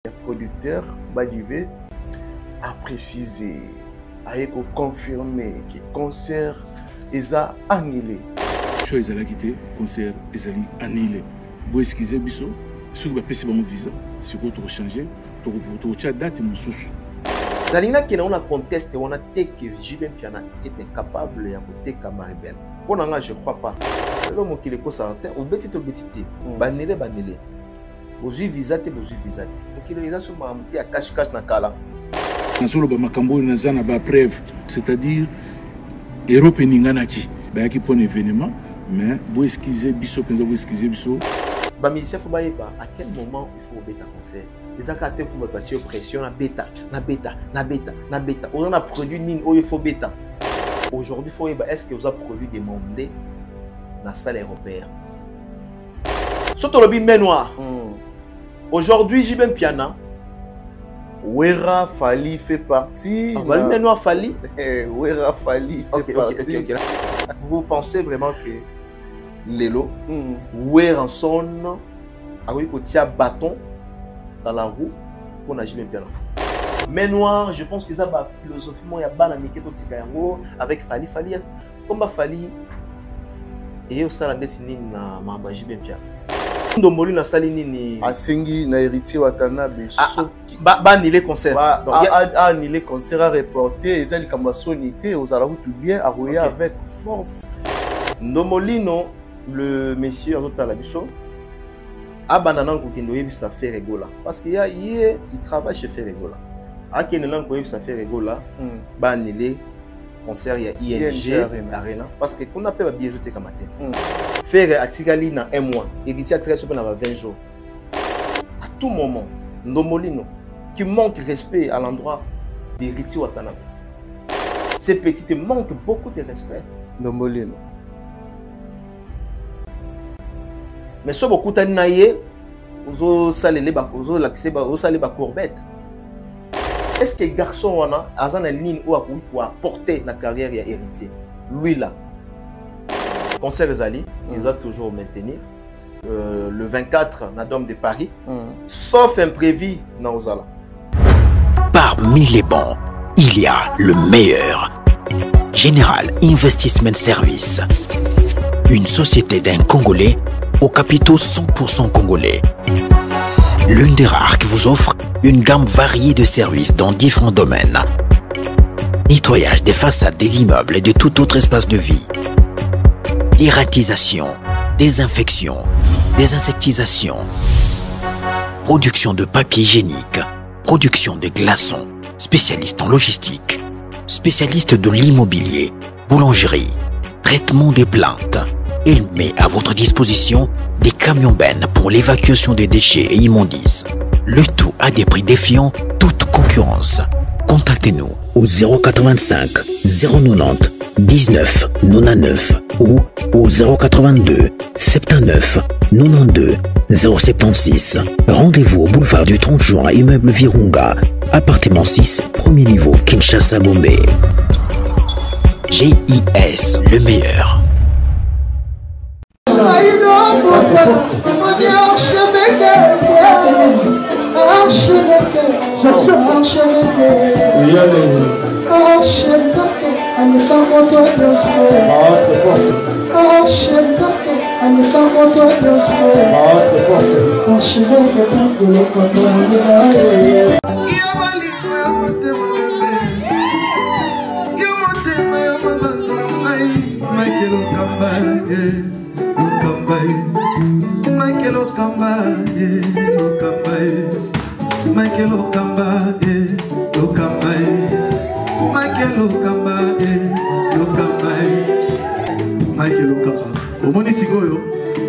Le producteur Badivé a précisé, a confirmé que le concert est annulé. Les a quitté, le concert est annulé. Vous excusez, Bisso, ceux qui ont payé mon visa, si vous avez changé, vous avez date mon sous. Zalina qui on a contesté, on a dit que JB Mpiana est incapable de côté Camaribel. Pour l'instant, je ne crois pas. L'homme qui est concerté, au petit, banele. Vous avez visa, vous avez visa. Donc il est là sur ma mti à cache-cache dans Kala. Nasolo ba makambo na zana ba preuve, c'est-à-dire Europe ninganaki, ba qui pour un événement, mais vous excusez Bisso, vous excusez Bisso. Ba musicien faut ba à quel moment il faut bêta concert. Les acteurs pour battre pression na bêta. On a produit nin il faut bêta. Aujourd'hui faut est-ce que vous avez produit des mandés dans la salle européenne. Surtout le bimé noir. Aujourd'hui, JB Mpiana. Wera Fali fait partie. Ah, le noir Fali. Wera Fali fait partie. Okay. Vous pensez vraiment que Lelo, Weranson, a eu un bâton dans la roue pour la JB Mpiana. Mais noir, je pense que ça va philosophiquement, il y a ban avec Fali. Comme Fali, et au salon dessiné na Mamba JB Mpiana. Ndomoli na salini ni asengi na héritier Watanabe ba annulé concert annulé concert à reporter ezali kamba sonité aux ala tout bien à roya avec force. Ndomolino le monsieur en total biso abandana ko kendo yebisa faire regola parce que il travaille chez Ferregola akenela ko yebisa faire regola ba annulé concert ya ING Arena parce que qu'on appelle bien jeter comme matin faire atikali na 1 mois et dit atikali sur na 20 jours à tout moment Ndomolino qui manque respect à l'endroit des Riti Watanabe. Ces petites manquent beaucoup de respect. Ndomolino mais so beaucoup tanaye ozo salele ba ozo l'accès ba ozo salele ba courbette. Est-ce que garçon wana azan na ligne ou pour apporter la carrière ya héritier lui là concert Zali ils ont toujours maintenir le 24 na Dôme de Paris sauf imprévu na Ozala. Parmi les bons il y a le meilleur. Général Investment Service, une société d'un Congolais aux capitaux 100% congolais. L'une des rares qui vous offre une gamme variée de services dans différents domaines. Nettoyage des façades des immeubles et de tout autre espace de vie. Dératisation, désinfection, désinsectisation. Production de papier hygiénique, production de glaçons, spécialiste en logistique, spécialiste de l'immobilier, boulangerie, traitement des plaintes. Il met à votre disposition des camions-bennes pour l'évacuation des déchets et immondices. Le tout à des prix défiant toute concurrence. Contactez-nous au 085 090 19 99 ou au 082 79 92 076. Rendez-vous au boulevard du 30 juin, immeuble Virunga, appartement 6, premier niveau, Kinshasa, Gombe. GIS, le meilleur.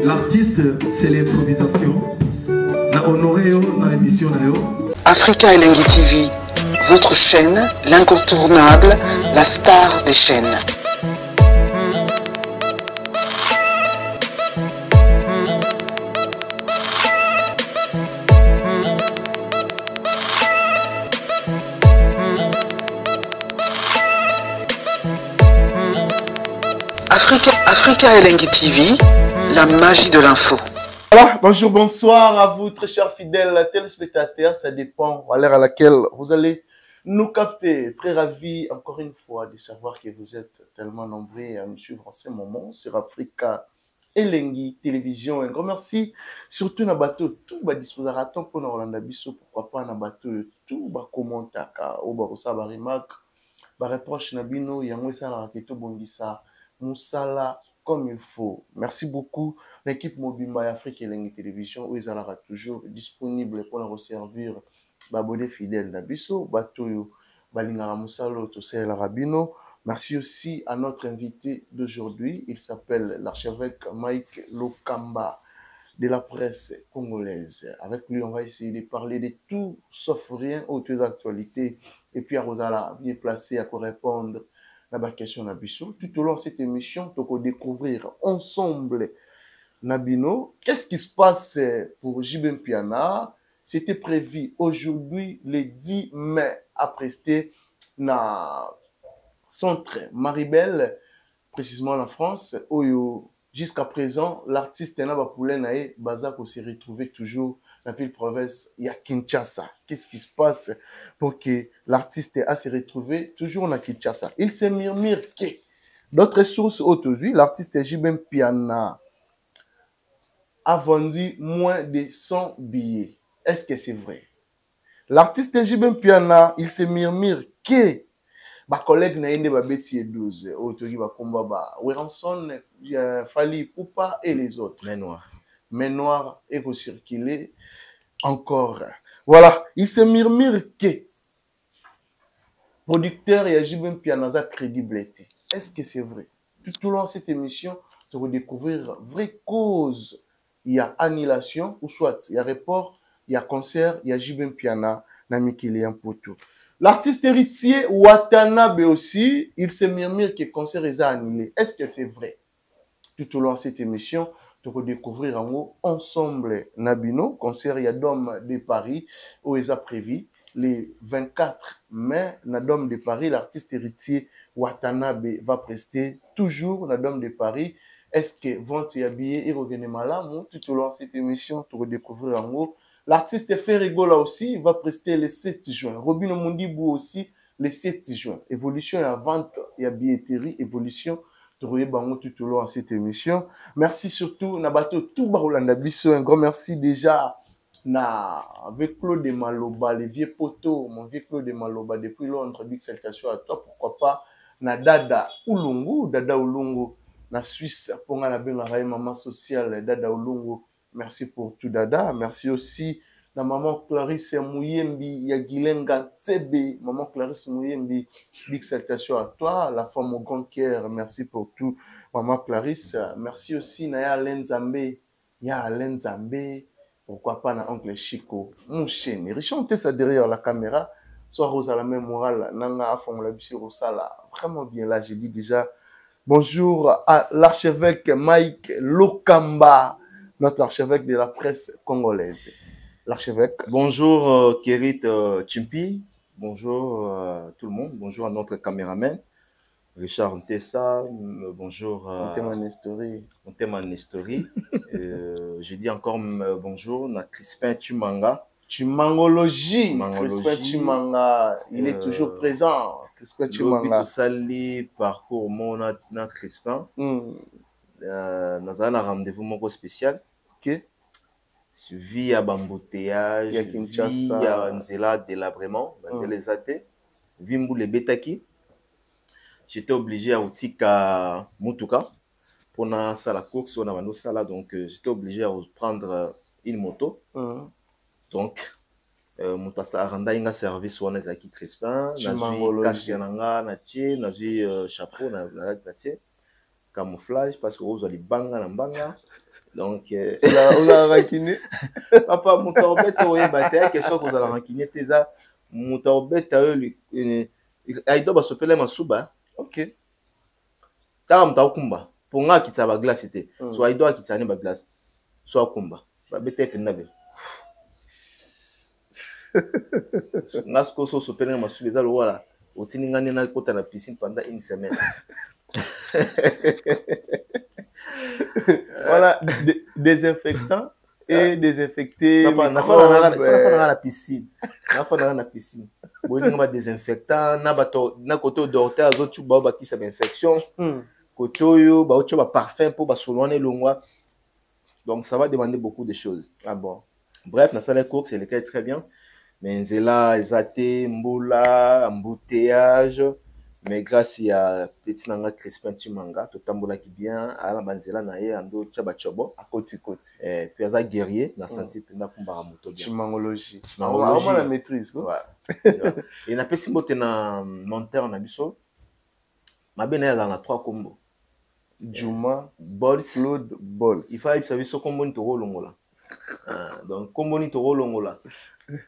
L'artiste, c'est l'improvisation. Na honoré dans l'émission. Africa Elengi TV, votre chaîne, l'incontournable, la star des chaînes. Africa Elengi TV, la magie de l'info. Voilà, bonjour, bonsoir à vous, très chers fidèles téléspectateurs. Ça dépend à l'heure à laquelle vous allez nous capter. Très ravi, encore une fois, de savoir que vous êtes tellement nombreux à nous suivre en ce moment sur Africa Elengi Télévision. Un grand merci. Surtout, na bateau, tout va disposer à temps pour nous Rolanda Bisso. Pourquoi pas, na bateau, tout va commenter, ou va ça va remarque, va reproche Nabino, yango ça la raquette bondissa, moussala comme il faut. Merci beaucoup. L'équipe Mobimba Afrique Elengi Télévision, où ils sont toujours disponibles pour nous servir. Babodé fidèle Nabiso, Batoyo, Balingara Moussalo, Tosé Larabino. Merci aussi à notre invité d'aujourd'hui. Il s'appelle l'archevêque Mike Lokamba de la presse congolaise. Avec lui, on va essayer de parler de tout sauf rien aux actualités. Et puis, à Rosala, bien placé à répondre à la question Nabiso. Tout au long de cette émission, on va découvrir ensemble Nabino. Qu'est-ce qui se passe pour Jibem Piana? C'était prévu aujourd'hui, le 10 mai, à prester na centre Maribel, précisément en France, où jusqu'à présent, l'artiste Naba Poulenae Bazako s'est retrouvé toujours dans la ville-province à Kinshasa. Qu'est-ce qui se passe pour que l'artiste se retrouvé toujours à Kinshasa? Il se murmure que d'autres sources aujourd'hui, l'artiste Jibem Piana a vendu moins de 100 billets. Est-ce que c'est vrai? L'artiste Jibem Piana, il se murmure que ma collègue Naïne Babeti 12, Otori Bakomba, Weranson, Fali Poupa et les autres. Mais noir et vous circuler encore. Voilà, il se murmure que producteur et Jibem Piana a crédibilité. Est-ce que c'est vrai? Tout au long de cette émission, tu vas découvrir vraie cause. Il y a annulation, ou soit il y a report, il y a concert, il y a Jibem Piana, Namikili Mpoto. L'artiste héritier Watanabe aussi, il se murmure que le concert est annulé. Est-ce que c'est vrai? Tout au long de cette émission, tu vas découvrir en haut ensemble Nabino, concert il y a Dôme de Paris, où il a prévu le 24 mai, na Dôme de Paris, l'artiste héritier Watanabe va prester toujours na Dôme de Paris. Est-ce que vente et habillé et revenez malade? Tout au long de cette émission, tu vas découvrir en haut. L'artiste Ferregola aussi va prester le 7 juin. Robin Mondibou aussi le 7 juin. Évolution et vente et billetterie, évolution. Tu vas tout au long de cette émission. Merci surtout Nabato Toubarolanda Bisso. Un grand merci déjà avec Claude de Maloba, les vieux poteaux, mon vieux Claude de Maloba depuis Londres. Big salutation à toi. Pourquoi pas na Dada Ulungu, na Suisse pour la maman sociale Dada Ulungu. Merci pour tout, Dada. Merci aussi à maman Clarisse Mouyembi, Yagilenga Tsebe, maman Clarisse Mouyembi. Big salutation à toi, la femme au grand cœur. Merci pour tout, maman Clarisse. Merci aussi à Alain Zambé. Alain Zambé. Pourquoi pas à oncle Chico. Mon chien. Richantez ça derrière la caméra. Soit Rosa la même morale. Nanga Afon la Bissi Rosala. Vraiment bien là, j'ai dit déjà. Bonjour à l'archevêque Mike Lokamba, notre archevêque de la presse congolaise. L'archevêque. Bonjour Kérit Chimpi. Bonjour tout le monde. Bonjour à notre caméraman Richard Ntessa. Bonjour Ntema Nestori. Je dis encore bonjour à Crispin Chimanga. Chimangologie. Crispin Chimanga, il est toujours présent. Crispin Chimanga. Sali parcours mon na Crispin. Nous avons un rendez-vous spécial. Ok. Suivi à Bambouteage, via Nzela délabrement, les athées, Vimbu le Betaki. J'étais obligé à Outika Mutuka pour la course, on a sala, donc j'étais obligé à prendre une moto. Donc, Moutassa Aranda inga service on a qui Crispin, nazi casque nanga, nazi chapeau, nazi camouflage parce que vous allez banga banga. Donc, on a rankiné. Papa, Moutarbet, oui, bataille, question que vous allez rankiner, Teza, Moutarbet, Aïdo va s'appeler Masuba. Ok. Car Mtaokumba, pour moi qui t'a glace, c'était soit Aïdo qui t'a une glace, soit Kumba. Bête n'avait. Nasko so s'appeler Masuba, voilà. Au Tiningani n'a pas la piscine pendant une semaine. Voilà, désinfectant, et désinfecter. Na fa na piscine. Na fa na piscine. Bon nga ba désinfectant na côté docteur azotu ba ki sa infection. Côté yo ba ocho ba parfum pour ba solone longwa. Donc ça va demander beaucoup de choses. Ah bon. Bref, na salle course c'est le cas très bien. Mais nzela ezate mbula embouteillage. Mais grâce à petit nanga Crispin Timanga, tout tambola qui bien, à la banzela na ye ando tchaba chobo, à côté. Puis à guerrier, na senti na kumbara moto bien. Chimangologie. On la maîtrise quoi. Ouais. Et na pesi mbote na monteur na biso. Ma bena ya na 3 combo. Juma, Bols, Claude, Bols. Il faut savoir ce combo ni to longola. Donc combo ni to longola.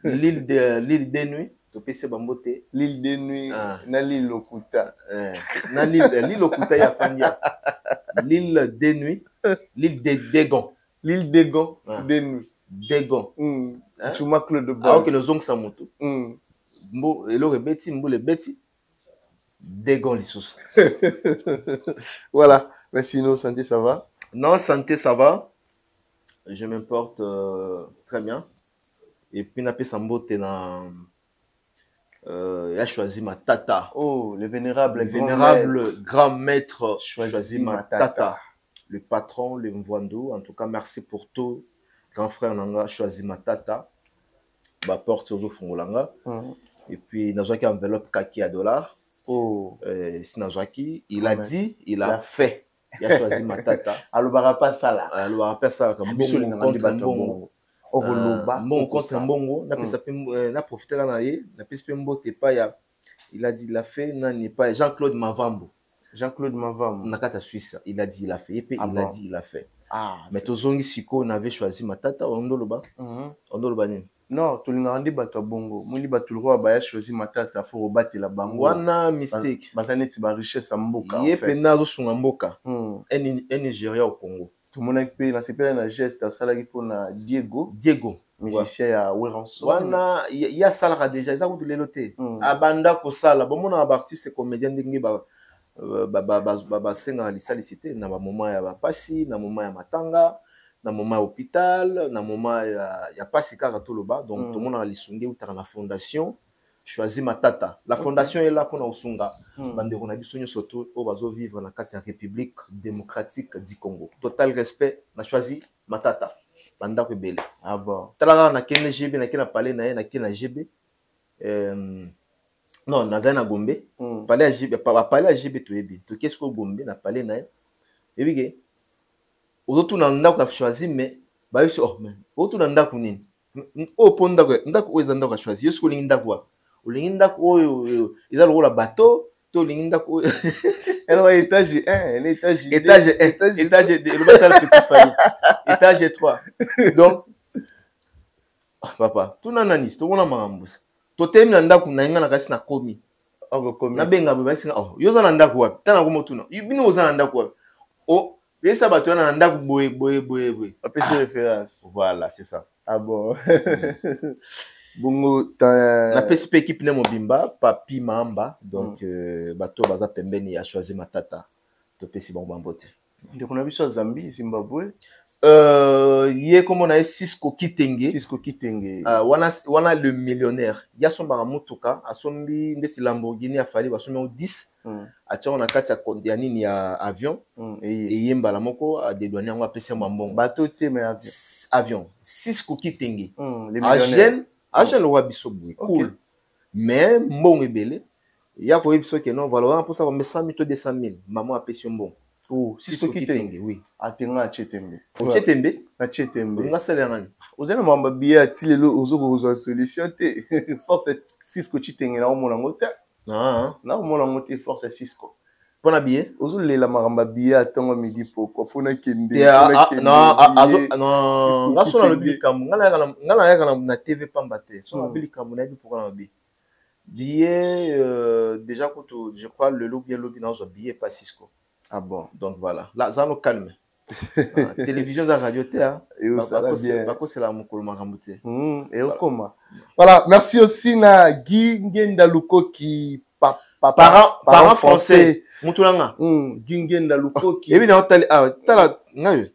L'île des nuits. L'île des nuits, na l'île Lokuta. Na l'île Lokuta ya Fandia. L'île des nuits, l'île des Dégons. L'île des Dégons, des nuits. Dégons. Tu m'as Claude de Bols. Ah, ok, le zong samoto. Mbo, et le beti, mbo le beti. Dégons l'issous. Voilà. Mais sinon, santé, ça va? Non, santé, ça va. Je m'importe très bien. Et puis, na pe sambote na... il a choisi ma tata. Oh, le vénérable grand maître choisi ma tata. Le patron, le Mvwando. En tout cas, merci pour tout. Grand frère Nanga choisi ma tata. Ba porte aux Fongolanga. Et puis, Nazwaki enveloppe kaki à dollars. Oh, si Nazwaki, il a dit, il a fait. Il a choisi ma tata. Alors, pas ça là. Alors, pas ça. Comme bon. Bon contre mbongo na profiter na ye na pesi mbote pa ya il a dit il a fait nani pas Jean-Claude Mavambo na kata Suisse il a dit il a fait et puis il a dit il a fait mais tozongi siko on avait choisi matata ondoloba nini non to linga ndi bato bongo muli bato roi ba ya choisi matata fo robati la bango wana mistake bazaneti ba richesse mboka en fait pena zo sunga mboka en Nigeria au Congo. Tout le monde a fait un geste à Salagi pour Diego, musicien à Weranso. Wana, il y a Salara déjà, ils ont tout l'éloté. Abanda ko sala, bon mon artiste comédien dingue senga li salicité na moment ya ba pasi, na moment ya matanga, na moment hôpital, na moment ya pasi kaka tout le bas. Donc tout le monde a lisungi ou na fondation. Choisi ma tata. La fondation est là pour nous sunga. Bande on a biso surtout au bazo vivre dans la République démocratique du Congo. Total respect, na choisi ma tata. Banda ko bele. Ah bon. Tala na kene GB na kena parler na kena GB. Non, na zana Gombe. Parler à GB, pas parler à GB to ebi. To qu'est-ce que Gombe na parler na. Et bien que autour na ndako choisi mais ba biso oh man. Autour na ndako nini? O ponda ko ndako ezanda ko choisi. Yesu ko lingi ndako. Olinda ko ils ont le bateau to linda ko alors étage 1 étage 2 le bateau le petit famille étage 3 donc papa tout nananis to mona makambusa to temi na ndako na nga na kasi na komi na benga ba singa oh yoza na ndako wapi tana ko motuna bino oza na ndako wapi oh yesa bateau na ndako boye apesi référence voilà c'est ça. Ah bon. Bongo ta na PSP équipe ne mobimba papi mamba donc bato baza pembeni a choisi matata to pesi bongo mbote de qu'on a vu sur Zambie Zimbabwe yé comme on a Cisco Kitenge wana le millionnaire ya somba motuka asombi ndesi Lamborghini afali basombi 10 atia on a kati ya nini ya avion et yemba la moko a dédouaner ngo apesi mbongo bateau te mais avion Cisco Kitenge le millionnaire Acha le roi bisobui cool mais mbongo ebele ya ko biso ke non voilà pour ça on met 100 000 to 200 000 maman a pesi mbongo oh Cisco Kitenge oui atenga chetembe na chetembe nga sala ngani ozana mamba biya tilelo ozoko ozwa solution te force Cisco Kitenge na omona ngota na omona ngota force Cisco pona biye ozolela maramba biya tongo midi poko fona kende non nga sona le bikambu ngana yaka na TV pambate sona bikambu na bi poko na bi billet déjà quand je crois le lobby dans un billet pas Cisco. Ah bon. Donc voilà là ça nous calme. Télévision à radio théâtre et c'est la mokolo makamute et okoma voilà merci aussi na Guy Ngenda Lukoki parent français mutulanga Guy Ngenda Lukoki et bien tala ngayo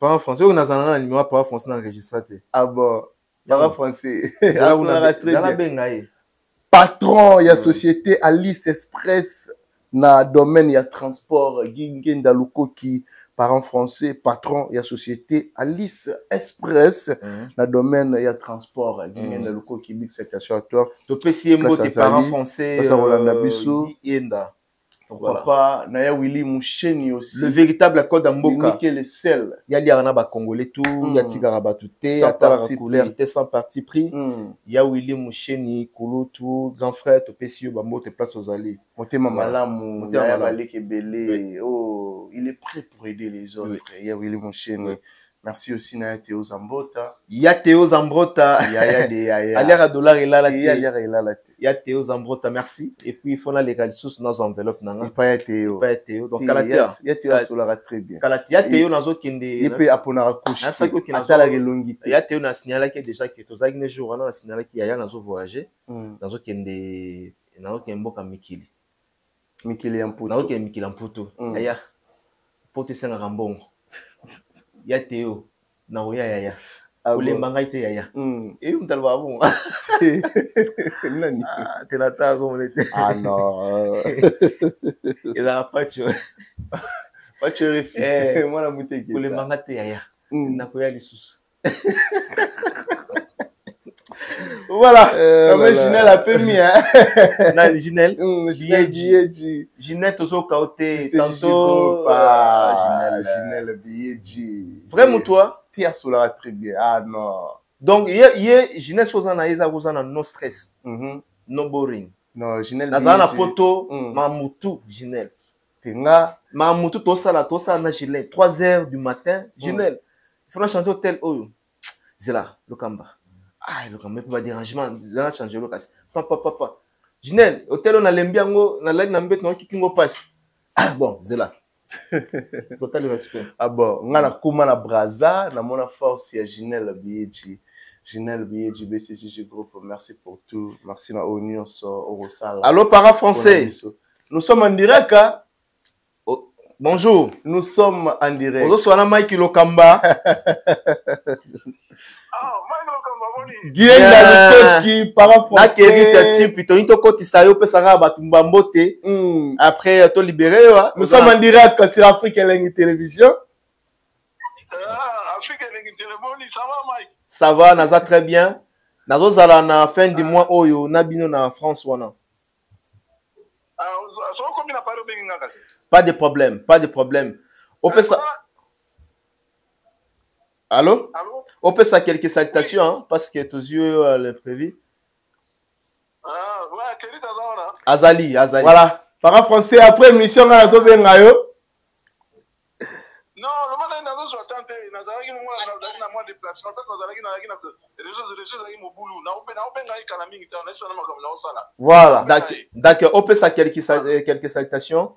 Parents français, on a un numéro parents français enregistré. Ah bon, parents français. Là, on a très bien. bien. Patron, il y a société Alice Express, na domaine, il y a transport, Gingen Daluko qui, parents français, patron, il y a société Alice Express, na domaine, il y a transport, Gingen Daluko qui big situation à toi. Tu peux essayer tes parents français, Yenda. Pourquoi pas, Naya Willy Moucheni aussi. Le véritable code d'Amboka. Niquer les sels. Il y a des Congolais tout, il y a Tigarabatuté, il y a couleur, sans parti pris. Il y a Willy Moucheni, Kouloutou, grand frère, tu peux essayer Bambo, te place aux alliés. Motema Malamu, Naya Balek Belé. Oh, il est prêt pour aider les autres. Il y a Willy Moucheni. Merci aussi Naya Théo Zambrota. Il y a Théo Zambrota. Il y a des Aliara dollar et là la il y a Théo Zambrota, merci. Et puis il faut les ressources dans nos enveloppes. Il n'y a pas Théo. Donc Kalatea. Il y a Théo Solara très bien. Il y a Théo dans autres qui il peut apponara couche. Il y a Théo dans signalé qui déjà qui est aux agnes jours on a signalé qu'il y a dans voyager dans autres qui est dans autres qui est mboka Mikili. Mikili Amputo. Dans autres qui est Mikili Amputo. Il y a pote senga rambon. Il y a Théo na oya yaya. Ule mbanga ite yaya. Et on talba bon. Nani? Te la ta comme était. Ah non. Il a pas tu. Pas tu réfléchis. Moi la bouteille. Ule mbanga te yaya. Na koya lisusu. Voilà. Mais Ginelle a peu mis hein. Na Ginelle. Ginelle tozo kaoté tantôt Ginelle Bieji. Vraiment toi? Tia Solara très bien. Ah non. Donc hier Ginelle Sozana Eza Rosana no stress. No boring. Non, Ginelle Nazana poto Mamutu Ginelle. Tenga Mamutu tosa na Ginelle 3h du matin Ginelle. Il faudra changer hôtel oyo. Zela Lokamba. Ah, le camé pas dérangement, là changer le casse. Papa. Ginelle, hôtel on a l'embiango, na ligne nambet no kikingo passe. Ah bon, c'est là. Total respect. Ah bon, ngana kuma na braza, na mona force ya Ginelle Bieji. Ginelle Bieji BCG groupe, merci pour tout. Merci na Union so Orosala. Allô para français. Nous sommes en direct hein? Bonjour. Nous sommes en direct. Ozo swana Mike Lokamba. Guillaume Daluko qui parle français. Après, tu libéré. Nous sommes en direct sur Afrique Langue Télévision. Afrique Langue Télévision, ça va, Mike? Ça va, Naza très bien. Nazo zala na fin du mois oyo nabino na France wana. Pas de problème, pas de problème. Allô? On peut ça quelques salutations, hein, parce que tous yeux le prévu. Ah, ouais, quel est là? Azali. Voilà. Par français, après mission, on a sauvé un gaillot. Non, le moment où nous sommes tentés, nous avons moins de déplacement, parce que nous avons des choses qui nous boulot. Nous avons voilà. D'accord. On peut ça quelques salutations.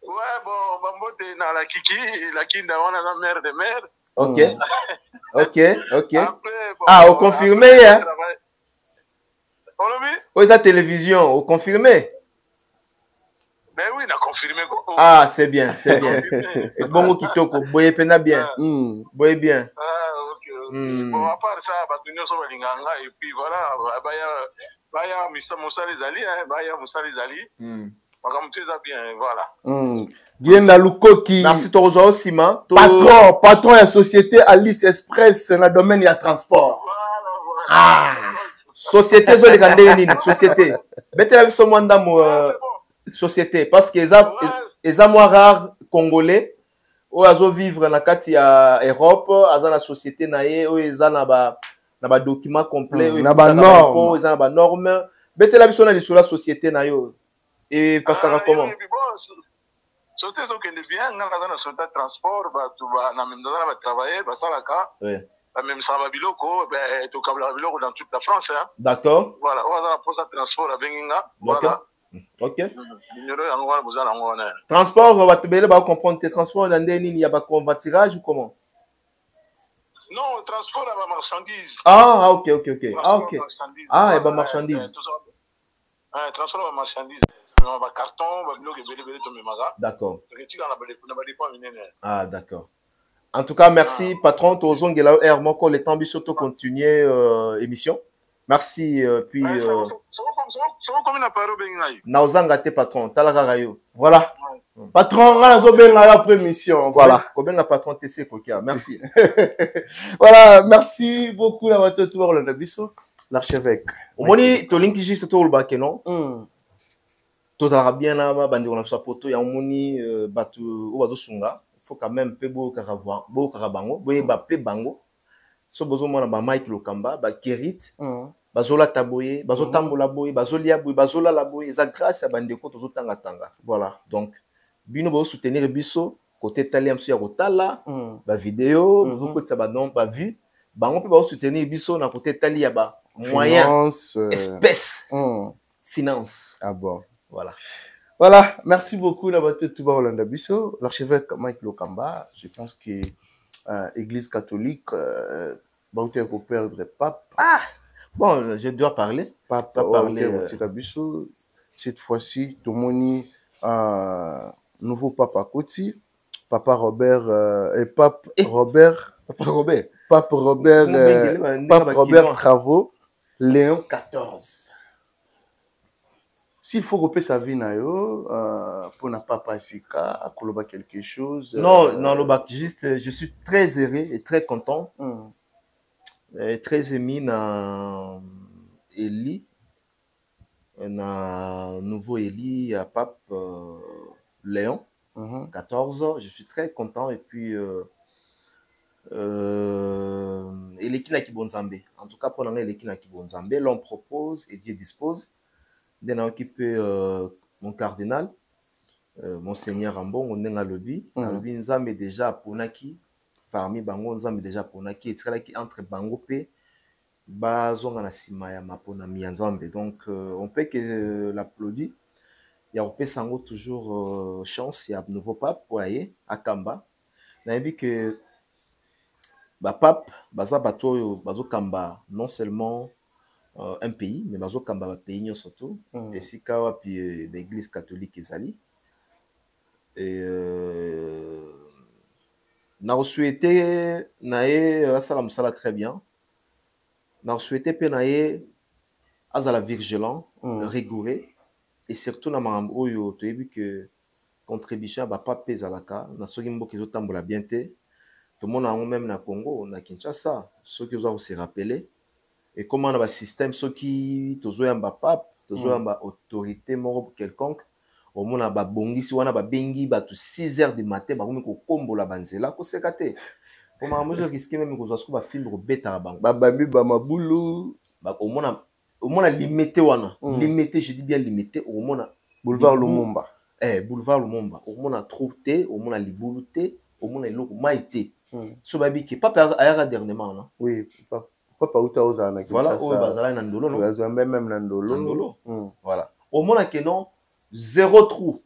Ouais, bon, Bambote na la Kiki, la Kinda, on a la mère de mère. Ok. Après, bon, ah, au confirmé, hein? Oui, la télévision, au confirmé. Ben oui, on a confirmé. Ah, c'est bien. Et bon, Kitoko, boye pena bien. Boye bien. Ah, ok. Bon, à part ça, nous sommes à Linganga, et puis voilà, Baya Moussa les Ali. Bien, voilà. Guillaume Daluko qui. Merci Torozo Osima. Patron de la société Alice Express dans le domaine du transport. Voilà. Ah. Société zo les société. Bête la vision moi société parce que les amours rares congolais ou azo vivre na kati ya Europe, aza na société na ye ou eza na ba document complet na ba norme, eza na ba norme. Bête la vision na la société na yo. Et passera comment? Surtout que les biens, nous avons un transport, nous avons travaillé, même ça va biloko, dans toute la France. D'accord. Voilà, on a un transport à Benginga. Voilà. Ok. Transport, on va te comprendre tes transports dans des lignes, il y a pas convoiturage ou comment? Non, transport à la marchandise. Ah, ok. Ah, ok. Ah, et bah marchandise. Transport à la marchandise. Carton, d'accord. Ah, d'accord. En tout cas, merci, patron. Tozongela R moko le temps biso to continuer émission. Merci puis naozanga te patron. Talaka rayo. Voilà. Patron, on a la après mission. Voilà. Kobenga patron TC Kokia. Merci. Voilà, merci beaucoup d'avoir été tout le biso. L'archevêque. Omoni to linki juste to le baké non. Tozala bien là bandi on a sa poto ya omoni batu o bazo sunga. Faut quand même pe bo karavoir, bo karabango, boye ba pe bango. So bozo mona ba Mike Lokamba, ba Kerit. Bazola taboye, bazo tambola boye, bazolia boye, bazola la boye, ça grâce à bandeko tozo tanga tanga. Voilà. Donc bino bo soutenir biso côté taliam sur rotala, ba vidéo, bozo côté ça ba non ba vu, bango pe ba soutenir biso na côté talia ba moyen espèce finance. Ah bon. Voilà. Voilà, merci beaucoup d'avoir été tout Rolanda Bisso, l'archevêque Mike Lokamba. Je pense que l'Église catholique, va perdre pape. Ah, bon, je dois parler. Pape, parler. Cette fois-ci, tout le monde nouveau pape à côté, Papa Robert et Pape Robert. Papa Robert. Pape Robert. Pape Robert Travaux, Léon XIV. S'il faut repérer sa vie, pour ne pas passer à Koloba quelque chose. Non, non, le bac, juste, je suis très heureux et très content. Et très ému dans Eli, dans nouveau Eli, à Pape Léon, 14. Je suis très content. Et puis, Elekina Kibonzambe. En tout cas, pour l'année, Elekina Kibonzambe, l'on propose et Dieu dispose. Dès occupé mon cardinal, Monseigneur Rambo, on est à lobby. Lobby Nzambe déjà Ponaki, parmi Bango Nzambe déjà Ponaki, et très qui entre Bango P, Bazonga na Simaya Mapona Mianzambe. Donc on peut que l'applaudit. Il y a Opé Sango toujours chance, il y a un nouveau pape, voyez, à Kamba. On a vu que pape, Baza Bato, Bazo Kamba, non seulement un pays, mais bazo kamba pays surtout, et si kawa puis l'église catholique Ezali. Et n'a souhaité nae salam sala très bien. N'a souhaité pe nae azala vigilant, rigoureux, et surtout na mambo yo to ebi que contribution ba pas pezalaka na soki mboka zo tambola bien te. Tout le monde même na Congo, na Kinshasa, ceux qui ont se rappeler. Et comment on a un système, ceux qui ont un pape, ont une autorité quelconque, au moins on a bongi, si on a bengi, 6 heures du matin, on a combo la banzela, on s'est gâté. Comment on a risqué même qu'on soit un film bêta à bang. Babami, Bamaboulou. Au moins on a limité, limité, je dis bien limité, au moins boulevard Lumumba. Boulevard Lumumba. Au moins on a trouvé, au moins on a liboulouté, au moins on a l'eau maïté. Ce babi qui est pas à dernièrement, non? Oui, pas. Voilà, même Nandolo. Voilà. Au moins, non, zéro trou.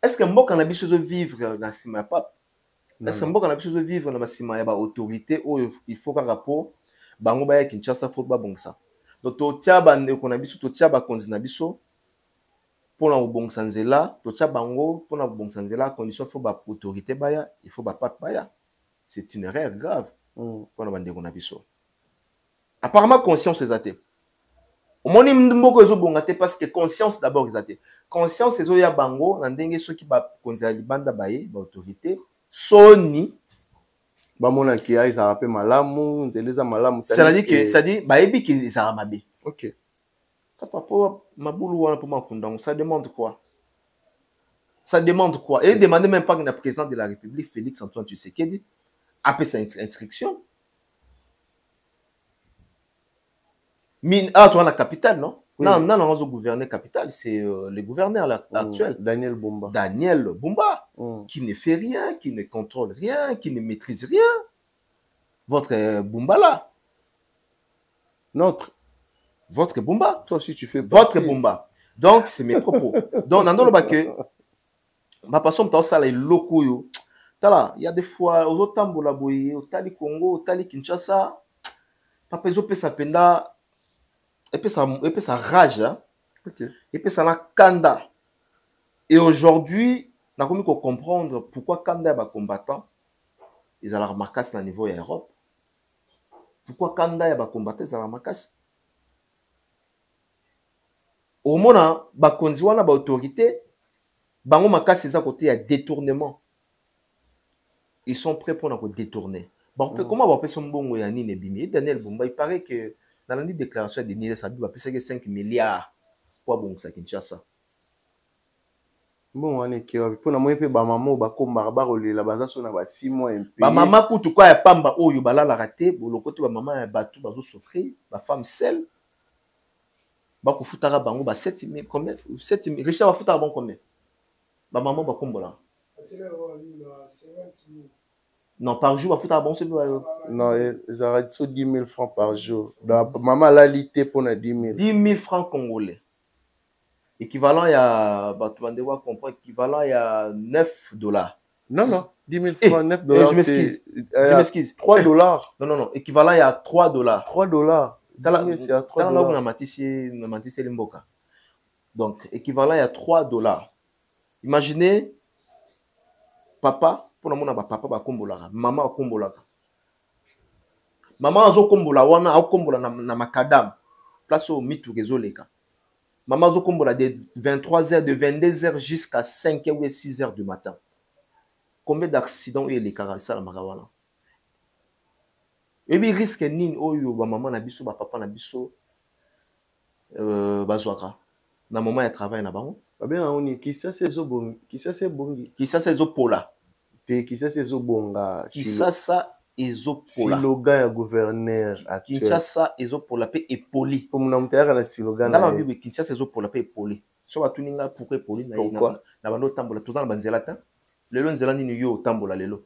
Est-ce que moi, quand on a besoin de vivre dans le pape? Est-ce que moi, quand on a besoin de vivre dans la autorité, il faut qu'un rapport, bango baya Kinshasa, faut pas bon ça. Donc, tu tiens, qu'on a besoin, tu tiens, qu'on a besoin, pour la bon sanzela, tu tiens, bango, pour la bon sanzela, condition, faut pas autorité baya, il faut pas pape baya. C'est une erreur grave. Pour la bande qu'on a besoin. Apparemment, conscience est athée. Au moins, parce que conscience d'abord est athée. Conscience est ya bango, n'andenge ceux qui ba konzali banda baye, ba autorité, soni. Ba mona ki a ça rappelle malamu, nzeleza malamu. C'est-à-dire que ça dit ba ebi ki ça ramabe. OK. Papa pour mabulu wana pour makunda, ça demande quoi? Ça demande quoi? Et demandez même pas que le président de la République Félix Antoine Tshisekedi après sa instruction. Ah, toi, la capitale, non? Oui. Non, le gouverneur capitale, c'est le gouverneur actuel. Daniel Bumba. Daniel Bumba, qui ne fait rien, qui ne contrôle rien, qui ne maîtrise rien. Votre Bumba là. Votre Bumba. Toi aussi, tu fais votre Bumba. Donc, c'est mes propos. Donc, dans le bac, ma passion, tu as ça, les locaux, il y a des fois, aux Otambola Boye, au Tali Congo, au Tali Kinshasa, papa, ils ont fait ça penda. Et puis ça rage, hein? Okay. Et puis ça la kanda. Et aujourd'hui, on a commis qu'on comprendre pourquoi Kanda est combattant. ils ont la macasse na niveau ya Europe. Pourquoi kanda ya ba combattre ils ont la macasse? Au mona ba konzi wana ba autorité bango macasse eza côté ya détournement. Ils sont prêts pour nous détourner. Bon, comment on peut son bon ya nini bimi Daniel Bumba, il paraît que dans la déclaration de Niel Sabi va payer 5 milliards pour bon ça Kinshasa. Bon, on est qui pour na moyen pe ba maman ba komba ba rolela baza so na ba 6 mois un peu. Ba maman kutu kwa ya pamba oyo bala la raté, bo le côté ba maman ya batu bazo souffrir, ba femme seule. Ba ko futara bango ba 7000 combien 7000 Richard va futara bon combien? Ba maman ba kombola. Non, par jour, il faut c'est non, ils arrêtent sur 10 000 francs par jour. Donc, maman l'a lité pour 10 000. 10 000 francs congolais. Équivalent, il y a, bah, tu vas devoir comprendre, équivalent, il y a 9 dollars. Non, non, 10 000 francs, 9 dollars. Je m'excuse. Je m'excuse. 3 dollars. Non, non, non, équivalent, il y a 3 dollars. 3 dollars. Donc, équivalent, il y a 3 dollars. Imaginez, papa, pour le monde papa ba kombola maman ba kombola maman azo kombola wana a kombola na makadam place au mitu rezoleka maman azo kombola de 23h de 22h jusqu'à 5h ou 6h du matin. Combien d'accidents il y a les caractères ça la makawana et puis risque nini oyo ba maman na biso ba papa na biso bazwaka na moment ya travail na bango ba bien on qui ça c'est zo bongi qui ça c'est bongi qui ça c'est zo pola qui ça c'est zo bonga qui ça ezopola slogan ya gouverneur actuel Kinshasa ezopola pe epoli pour mon amtera na slogan na bibi Kinshasa ezopola pe epoli so batuninga pour epoli na pourquoi na bando tambola tozana banzela ta lelo nzela nini yo tambola lelo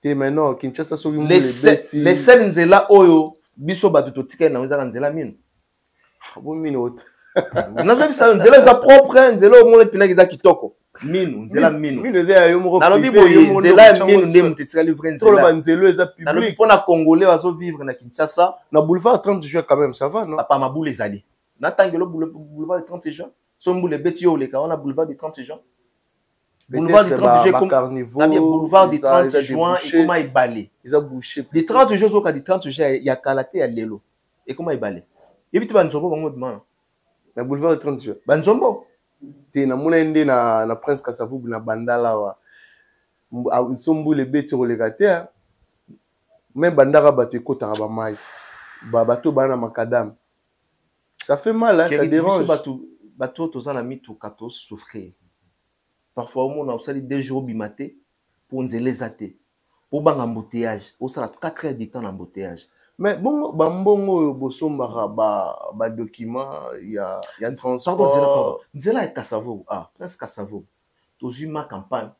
te maintenant Kinshasa so les seuls nzela oyo biso batu totika na nzela nzela mino bon mino nazo bisa nzela za propre nzela mo le pinaki za kitoko minu nzela minu minu nzela yo moko na lobi boye nzela ya minu nde mutetika livre nzela trop ba nzelo eza public na lobi pona congolais bazo vivre na Kinshasa na boulevard 30 juin quand même ça va non papa maboule ezali na tangelo boulevard 30 juin so mbule beti yo leka on a boulevard du 30 juin boulevard du 30 juin comme boulevard du 30 juin et comment il balé ils a bouché des 30 juin zo ka du 30 juin ya kalaté ya lelo et comment il balé et puis tu vas nzombo bango demande na boulevard du 30 juin banzombo te na mona ende na prince Kasavubu na bandala wa nsombu le beti roleka te même bandaka bato ekotaka ba mai bato bana makadam ça fait mal hein, ça dérange bato tozana mitu kato souffrir parfois au monde osali 2 jours bimaté pour nzela zate pour banga embouteillage osala 4 heures de temps embouteillage. Mais bon, bambongo bosombara ba document il y a transport. Nzela Kasavubu presque Kasavubu. Tozu ma campagne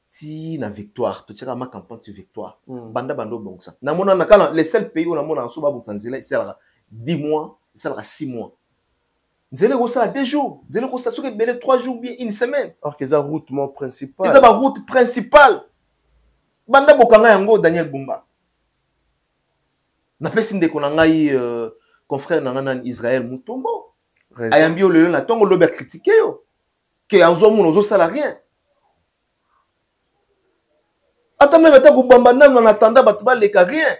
ti na victoire, to tira ma campagne ti victoire. Banda bando donc ça. Na mona na kala les seuls pays où na mona so ba bu nzela c'est 10 mois, c'est 6 mois. Nzela ko ça 2 jours, nzela ko ça sur belé 3 jours bien une semaine. Alors que ça route principale. C'est la route principale. Banda bokanga yango Daniel Bumba. Na pesi ndeko na ngai confrère na ngana Israël Mutombo ayambi olelo na tongo lobe critiquer yo que anzo mu nozo sala rien ata même ta ko bamba nanga na tanda batu ba leka rien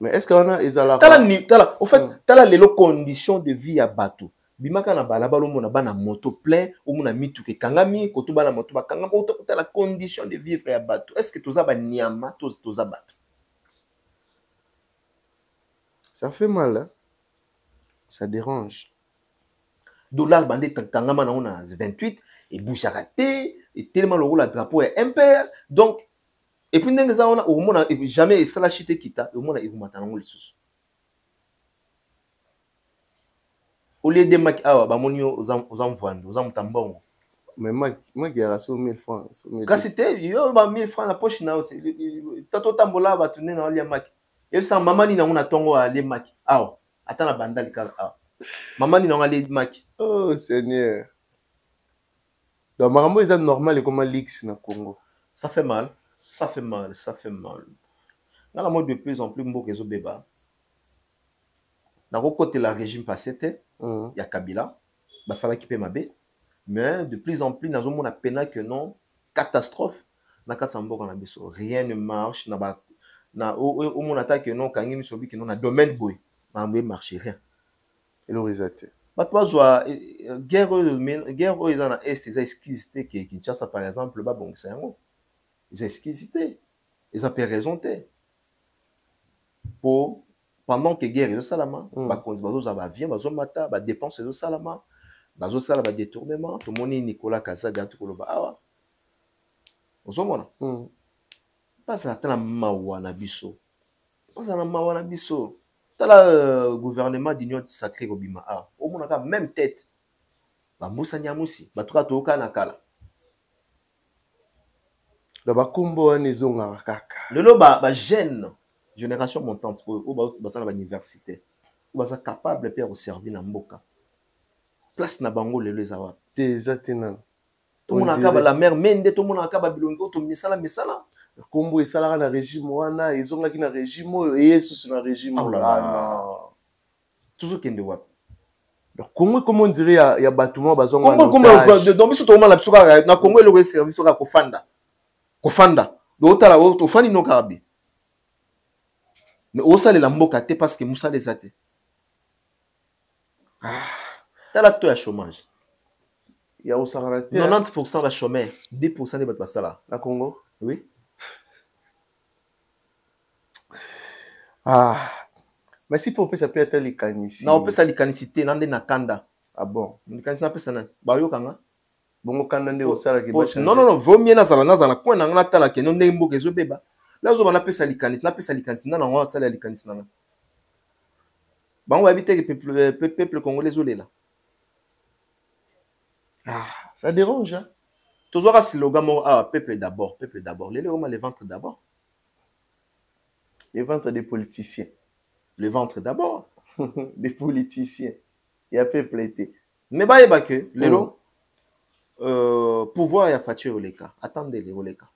mais est-ce qu'on a ezala tala au fait tala lelo condition de vie à batu bimaka na bala balo mona bana moto plein ou mona mitu ke kangami ko to bana moto ba kangama ko to la condition de vivre ya batu est-ce que toza ba nyama toza batu ça fait mal hein? Ça dérange dollar bandé kangama na ona 28 et bouchaka té et tellement le rôle drapeau est impair donc et puis ndenge za ona au mona jamais ça la chite kita au mona irumata na ngoli susu au lieu de mak awa ba monio aux envoando aux amtambongo mais moi qui a reçu 1000 francs quand c'était yo ba 1000 francs la poche na aussi tato tambola ba tourner na lia mak et ça maman ni na ona tongo a le mak awa atana bandali ka awa maman ni na le mak oh seigneur donc maman est normal comme l'X na Congo ça fait mal ça fait mal dans la mode de plus en plus mboka zo beba na côté la régime passé té ya Kabila basala ki pe mabe mais de plus en plus nazo mona pena que non catastrophe na kasa mboka na biso. Rien ne marche na au mon attaque non kangi misobi que non na domaine boy na mbé marche rien. Et le risate. Bato bazwa guerre oyo eza na est eza excuse te ke Kinshasa par exemple babongisa yango. Eza excuse te. Eza pe raison te. Pour pendant que guerre ezo salama bakonzi bazozwa ba avion bazomata ba dépense ezo salama bazosala ba détournement to moni Nicolas Kazadi atukoloba awa ozomona pasa tala mawa na biso pasa na mawa na biso tala gouvernement d'union sacrée kobima a omona ka même tête bambusa nyamusi batuka toka na kala la bakombo wana ezonga kaka lelo ba jeune génération montante ou basana ba université ou basa capable de servir na mboka place na bango lelo ezawa tezatina tout monde akaba la mère mende tout monde akaba bilongo to misala kombo esalaka na régime wana ezongaki na régime oyo yesu na régime wana toujours kende wapi donc Congo comment on dirait il y a bâtiment bazonga donc biso to mala biso ka na Congo eloko service ka kofanda do tala to fani no kabi mais au sale la mboka te parce que musa les ate tala to ya chômage il y a au Sahara 90% va chômeur 10% de bato basala na Congo oui mais si faut ça peut être les canissi na on peut ça les canicité nande na kanda bon les canicité na pesa na ba yo kanga bongo kanda nde osala ki non vaut mieux na zala ko na ngana tala ke non nde mboka ezo beba là zo bana pesa les canisité na pesa les canicité na ngwa sala les canicité na bango habiter le peuple congolais olela ça dérange hein toujours à slogan peuple d'abord les ventres d'abord les ventres des politiciens le ventre d'abord des politiciens il y a peuple été mais ba yeba que lelo pouvoir ya fachi oleka attendez les oleka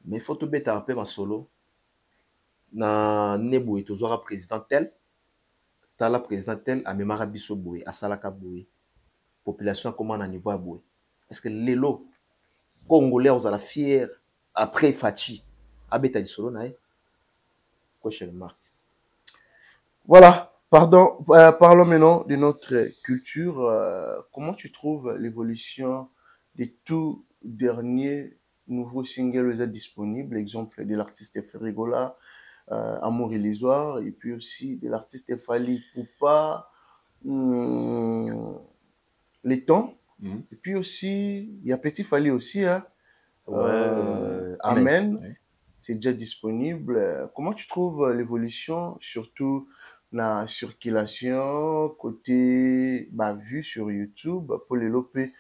mais faut to beta un peu ma solo na nebu toujours président tel tala président tel a memara biso boye asalaka boye population comment na niveau boye est-ce que lelo congolais aux la fier après fachi abeta di solo nae quoi je remarque. Voilà, pardon, parlons maintenant de notre culture. Comment tu trouves l'évolution des tout derniers nouveaux singles disponibles? Exemple de l'artiste Ferregola, Amour Illusoire, et puis aussi de l'artiste Fally Ipupa, Les Temps. Et puis aussi, il y a Petit Fally aussi, hein? Amen. Ouais. C'est déjà disponible. Comment tu trouves l'évolution, surtout la circulation côté vue sur YouTube pour les lopés,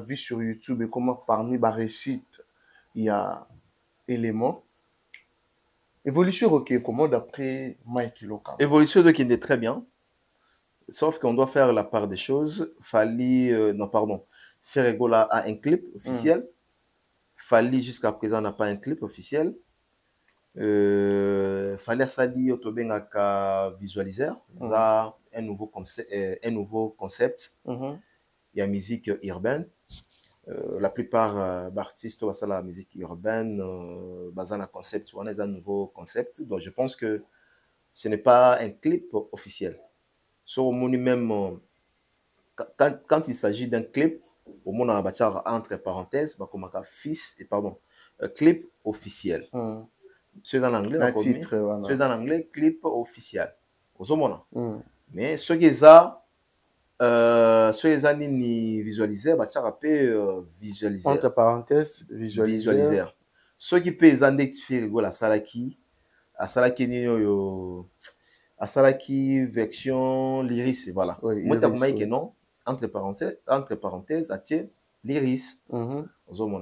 vue sur YouTube et comment parmi récits il y a éléments. Évolution ok, comment d'après Mike Loka? Évolution qui est très bien, sauf qu'on doit faire la part des choses. Fally, Ferregola a un clip officiel. Fally jusqu'à présent n'a pas un clip officiel. Fally Asali Otobengaka visualiseur, un nouveau concept. Il y a musique urbaine. La plupart d'artistes ont la musique urbaine, basée sur un concept, on a un nouveau concept. Donc je pense que ce n'est pas un clip officiel. Sur au même quand il s'agit d'un clip, au monde on va entre parenthèses, comme clip officiel. C'est en anglais, c'est en anglais, clip officiel. Mais ce qui est ça, ni visualiser, visualiser. Entre parenthèses, visualiser. Ce qui peut identifier la salaki, à salaki ni à salaki version l'iris, voilà. Moi t'as que non, entre parenthèses, attirer l'iris.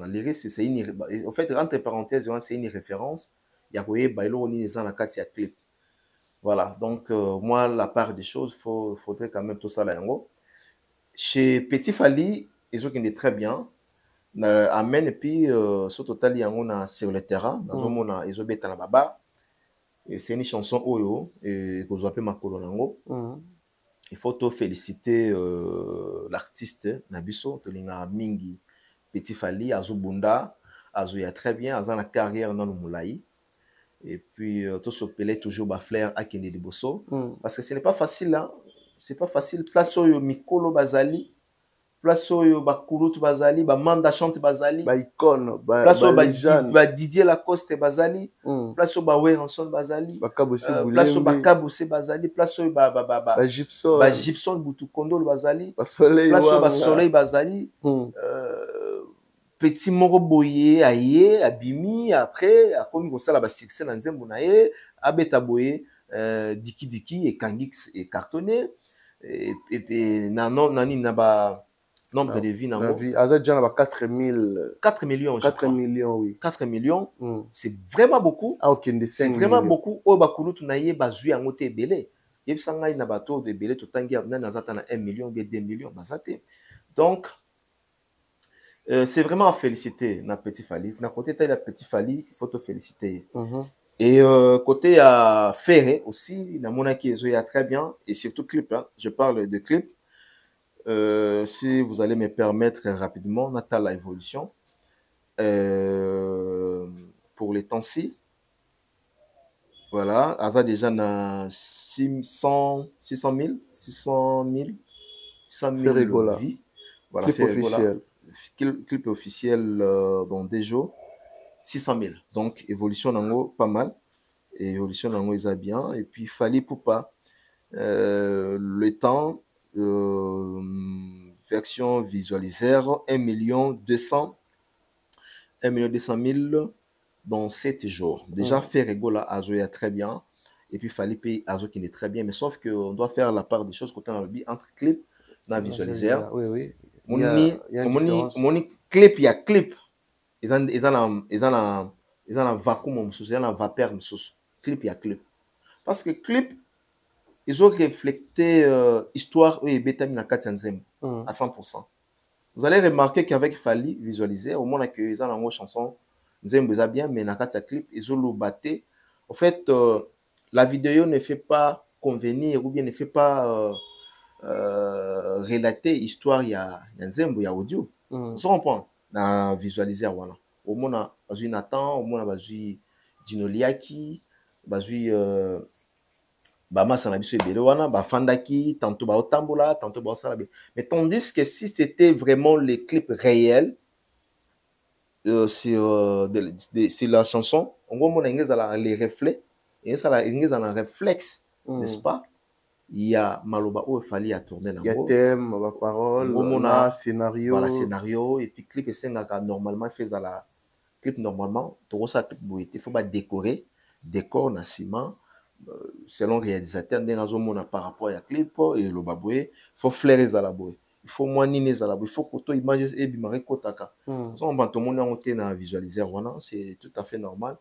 L'iris c'est une, en fait entre parenthèses c'est une référence. Il y a quoi bailo ni dans la carte il y a clip. Voilà, donc moi la part des choses faudrait quand même tout ça là. Chez Petit Fally, ils ont été très bien. Amen et puis sur total on a sur le terrain, ils ont bêta la baba. Et c'est une chanson oyo et que vous appelez ma colonango. Il faut te féliciter l'artiste Nabiso Tolinga Mingi Petit Fally, Azo Bunda, Azo ya très bien, Azo na carrière dans le Moulaï. Et puis, tout ce pelé toujours Baflair à Kende de Bosso. Parce que ce n'est pas facile, hein. C'est pas facile. Place au Mikolo Bazali, place au Bakurutu Bazali, Manda Chante Bazali, Icône, place au Didier Lacoste Bazali, place au Werenson Bazali, place au Bakabose Bazali, place au Gibson Boutukondo Bazali, place au Soleil Bazali, Petit Moro Boye, Aye, Abimi, après, à comme ça, la succès dans Zembunaye, Abeta Boye, Diki Diki et Kangix et Cartonné, et puis, Nani Naba, nombre de vies, Azad Jan a 4 millions. 4 millions, oui. 4 millions, c'est vraiment beaucoup. Ah, ok, c'est vraiment beaucoup. Au Bakulu, tu n'as pas zui en moté belé. Il y a un nabato de belé, tout tangi, on a 1 million, 2 millions, bazate. Donc, c'est vraiment à féliciter na Petit Fally. Na côté de la Petit Fally, il faut te féliciter. Et côté à Ferré aussi, na Monaki est très bien. Et surtout clip, hein. Je parle de clip. Si vous allez me permettre rapidement, Natal évolution. Pour les temps-ci. Voilà. Aza déjà na 600 000 vies. Voilà, clip officiel. Clip officiel dans des jours 600 000. Donc évolution nango pas mal, et évolution nango ils a bien. Et puis Fally Poupa, le temps version visualisaire 1 200 000 dans 7 jours. Déjà fait Regola Azo est très bien, et puis Fally P Azo qui est très bien, mais sauf que on doit faire la part des choses côté dans le entre clip na visualisaire. Oui. Mon clip, il y a clip. Ils ont un vacuum, ils ont un vapeur, clip, il y a clip. Parce que clip, ils ont reflété histoire et bétamine à 100%. Vous allez remarquer qu'avec Fally visualisé, au moins que ils ont une chanson, Nzembo ils bien, mais dans le clip, ils ont le batté. En fait, la vidéo ne fait pas convenir ou bien ne fait pas relater histoire, il y a Nzembo, il y a audio. On se comprend dans visualiser voilà. Au moins on a Nathan, au moins on a Dinoliaki, Bamasa na biso ebele wana bafandaki, tantôt ba otambola, tantôt ba osala. Mais tandis que si c'était vraiment les clips réels sur la chanson, on voit les reflets, et ça la un réflexe, n'est-ce pas? Il y a Maloba où il fallait à tourner là. Il y a thème, parole, scénario. Voilà, scénario. Et puis, clip, c'est normalement fait à la clip, normalement, il faut pas décorer, décor, na ciment, selon réalisateur, par rapport à la clip, et le baboué, il faut flairer à la bouée. Il faut moininer à la bouée. Il faut que tu images et bimare kotaka. On va tout le monde en visualiser, c'est tout à fait normal.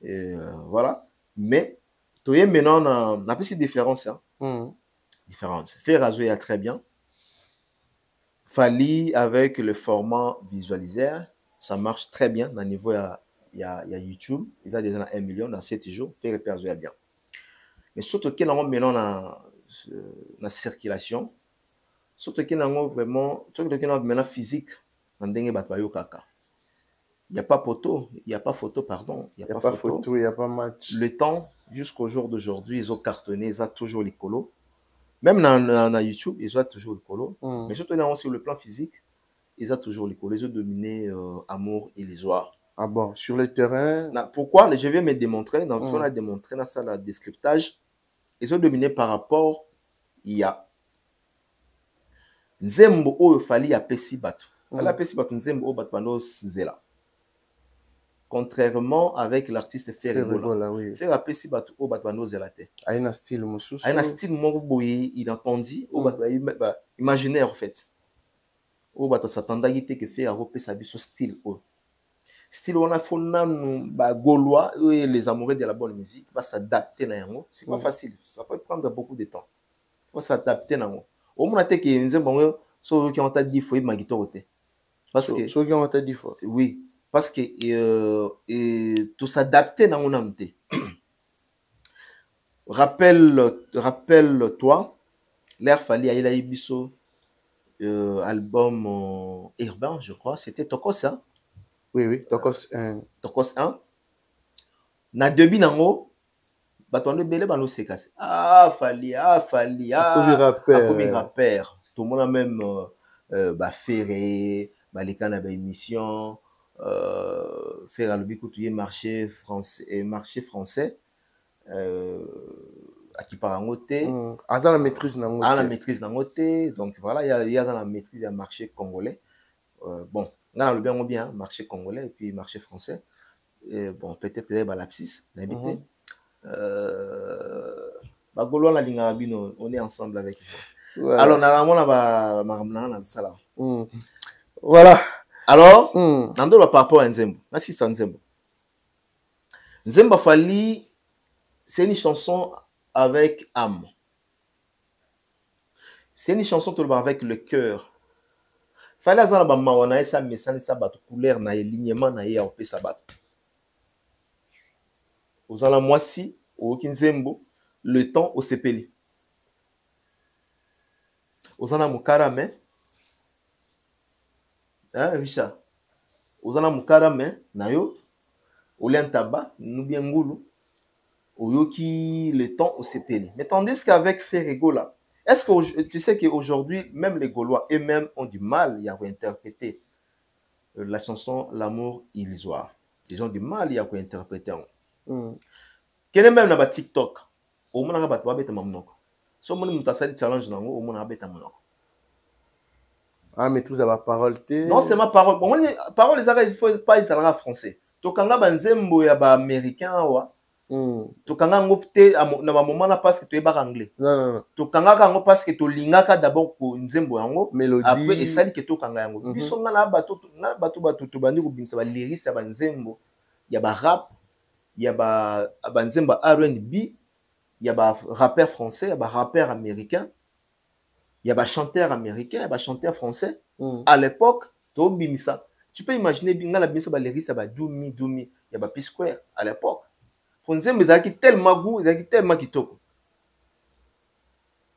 Et voilà. Mais, tu es maintenant, on a plus de différence, hein. Différence. Ferrazo est très bien. Fally avec le format visualisaire, ça marche très bien. Dans le niveau, il y a YouTube. Ils ont déjà 1 million dans 7 jours. Ferrazo est bien. Mais surtout qu'il y a maintenant la circulation, surtout qu'il y a vraiment physique. Il n'y a pas photo, il n'y a pas photo, pardon. Il n'y a pas photo, il n'y a pas match. Le temps, jusqu'au jour d'aujourd'hui, ils ont cartonné, ils ont toujours les colos. Même dans YouTube, ils ont toujours les colos. Mais surtout sur le plan physique, ils ont toujours les colos. Ils ont dominé Amour et les Oies. Ah bon, sur le terrain. Pourquoi? Je vais me démontrer. Dans le fond, on a démontré dans ça, le descriptage. Ils ont dominé par rapport, il y a Nzembo o Fally a pesi batu. Fally a pesi batu Nzembo o batu bano zela. Contrairement avec l'artiste Ferregola. Ferre a pesi batu o batu bano zela te. Aina style mususu. Aina style moko boye inattendu o batu imaginaire en fait. O batu s'attendaki te que Ferre a repesa biso style o. Style on a fait Gaulois et les amoureux de la bonne musique va s'adapter à yango. C'est pas facile, ça peut prendre beaucoup de temps. Il faut s'adapter à yango. Au moins que nous ceux qui ont dit faut magitote. Parce que ceux qui ont dit faut. Oui, parce que tout s'adapter à yango. Rappelle-toi, l'air Fally a biso album urbain, je crois. C'était Tokos, hein? Oui, Tokos 1. Tokos 1. Na début nango, batondo belé bano sekase. Fali. Akomi rappeur. Tout le monde a même ferré, les na émission, faire le bikoutuye marché français. À qui part en côté. À la maîtrise dans la maîtrise dans côté. Donc voilà, il y a la maîtrise du marché congolais. Bon, on a le bien marché congolais et puis marché français. Et bon, peut-être que c'est l'abscisse, l'habité. On est ensemble avec vous. Voilà. Alors, normalement, ça. Voilà. Alors, Nando par rapport à Nzembo. Merci, c'est Nzembo. Nzembo Fali, c'est une chanson avec âme. C'est une chanson avec le cœur. Fallait avoir un mawana ça message ça bat couleur na alignement na ya opé ça bat. Aux ala moisi au Kinzembo le temps au sepeli. Aux ala mukarame. Hein Richard. Aux ala mukarame na yo au lentaba nous bien ngulu. Oyoki le temps au sepeli. Mais tandis qu'avec Ferregola, est-ce que tu sais qu'aujourd'hui, même les Gaulois eux-mêmes ont du mal à réinterpréter la chanson L'amour illusoire. Ils ont du mal à réinterpréter. Quel est même dans TikTok? Au moins, on a battu mamnoko. Si on a un challenge, au moins on a battu mamnoko. Ah, maîtrise la parole. Non, c'est ma parole. Bon, les paroles, il ne faut pas les en français. Donc, quand on a un zembo, il y a un américain. To kanga ngopte na ba moment na parce que tu es anglais. Non. To kanga kango parce que to lingaka d'abord ko nzembo yango mélodie après esali que to kanga yango. Biso na bato to bandi ko bimisa ba lyrics ya ba nzembo ya ba rap ya ba nzembo R&B ya ba rappeur français ya ba rappeur américain ya ba chanteur américain ya ba chanteur français. À l'époque to bimisa tu peux imaginer binga la bimisa ba lyrics ya ba Dumi ya ba P-Square à l'époque. Nzembo ezalaki tellement goût, ezalaki tellement kitoko.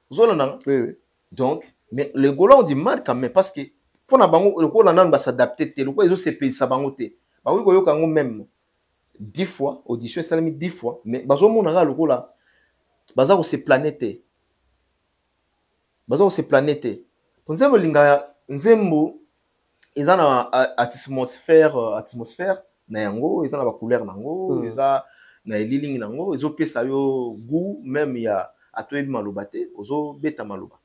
Oui. Donc, mais les Gaulois ont du mal quand même parce que pour na bango le Gaulois nan ba s'adapter te, le Gaulois ils ont se sa bango te. Ba oui koyo kango même 10 fois, audition salami 10 fois, mais bazo monanga le Gaulois baza ko se planète. Baza ko se planète. Nzembo linga nzembo ezana atmosphère na yango, ezana ba couleur nango, eza na elilingi nango ezo pesa yo goût même ya atoyebi maloba te ozo beta maloba.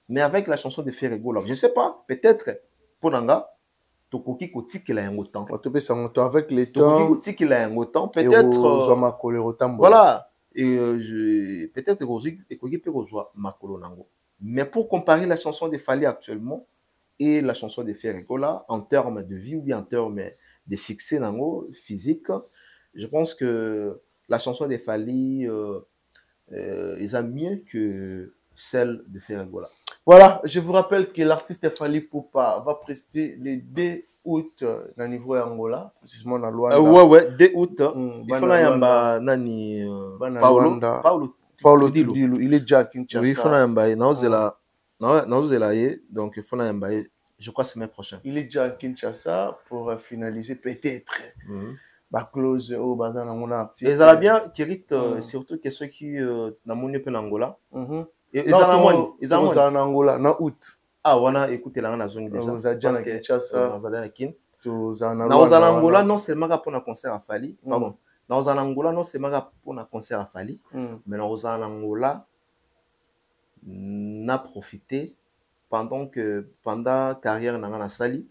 Mais avec la chanson de Ferregola, je sais pas, peut-être pour nanga tokoki kotikela yango temps. To pesa ngoto avec les temps. Tokoki kotikela yango temps, peut-être ma colère autant. Voilà, et peut-être ekoki pe kozwa makolo nango. Mais pour comparer la chanson de Fali actuellement et la chanson de Ferregola en termes de vie ou bien en termes de succès nango physique, je pense que la chanson de Fali est mieux que celle de Ferregola. Voilà, je vous rappelle que l'artiste Fali Poupa va prester le 2 août dans le niveau Angola, précisément dans Luanda. Ouais, 2 août. Il faut yamba nani Paulo Tidilou. Il est déjà à Kinshasa. Oui, il faut yamba naozela ye, donc il faut yamba je crois semaine prochaine. Il est déjà à Kinshasa pour finaliser peut-être. Ba close au bazar dans mon artiste. Et ça va bien Kirit surtout que ceux qui na moni pe Angola. Ils sont en Angola na août. Ah wana écoutez là na zone déjà. Vous avez na Kinshasa. Vous avez na Kin. Na Angola non seulement pour un concert à Fali, pardon. Na Angola non seulement pour un concert à Fali, mais na Angola n'a profité pendant carrière na Sali.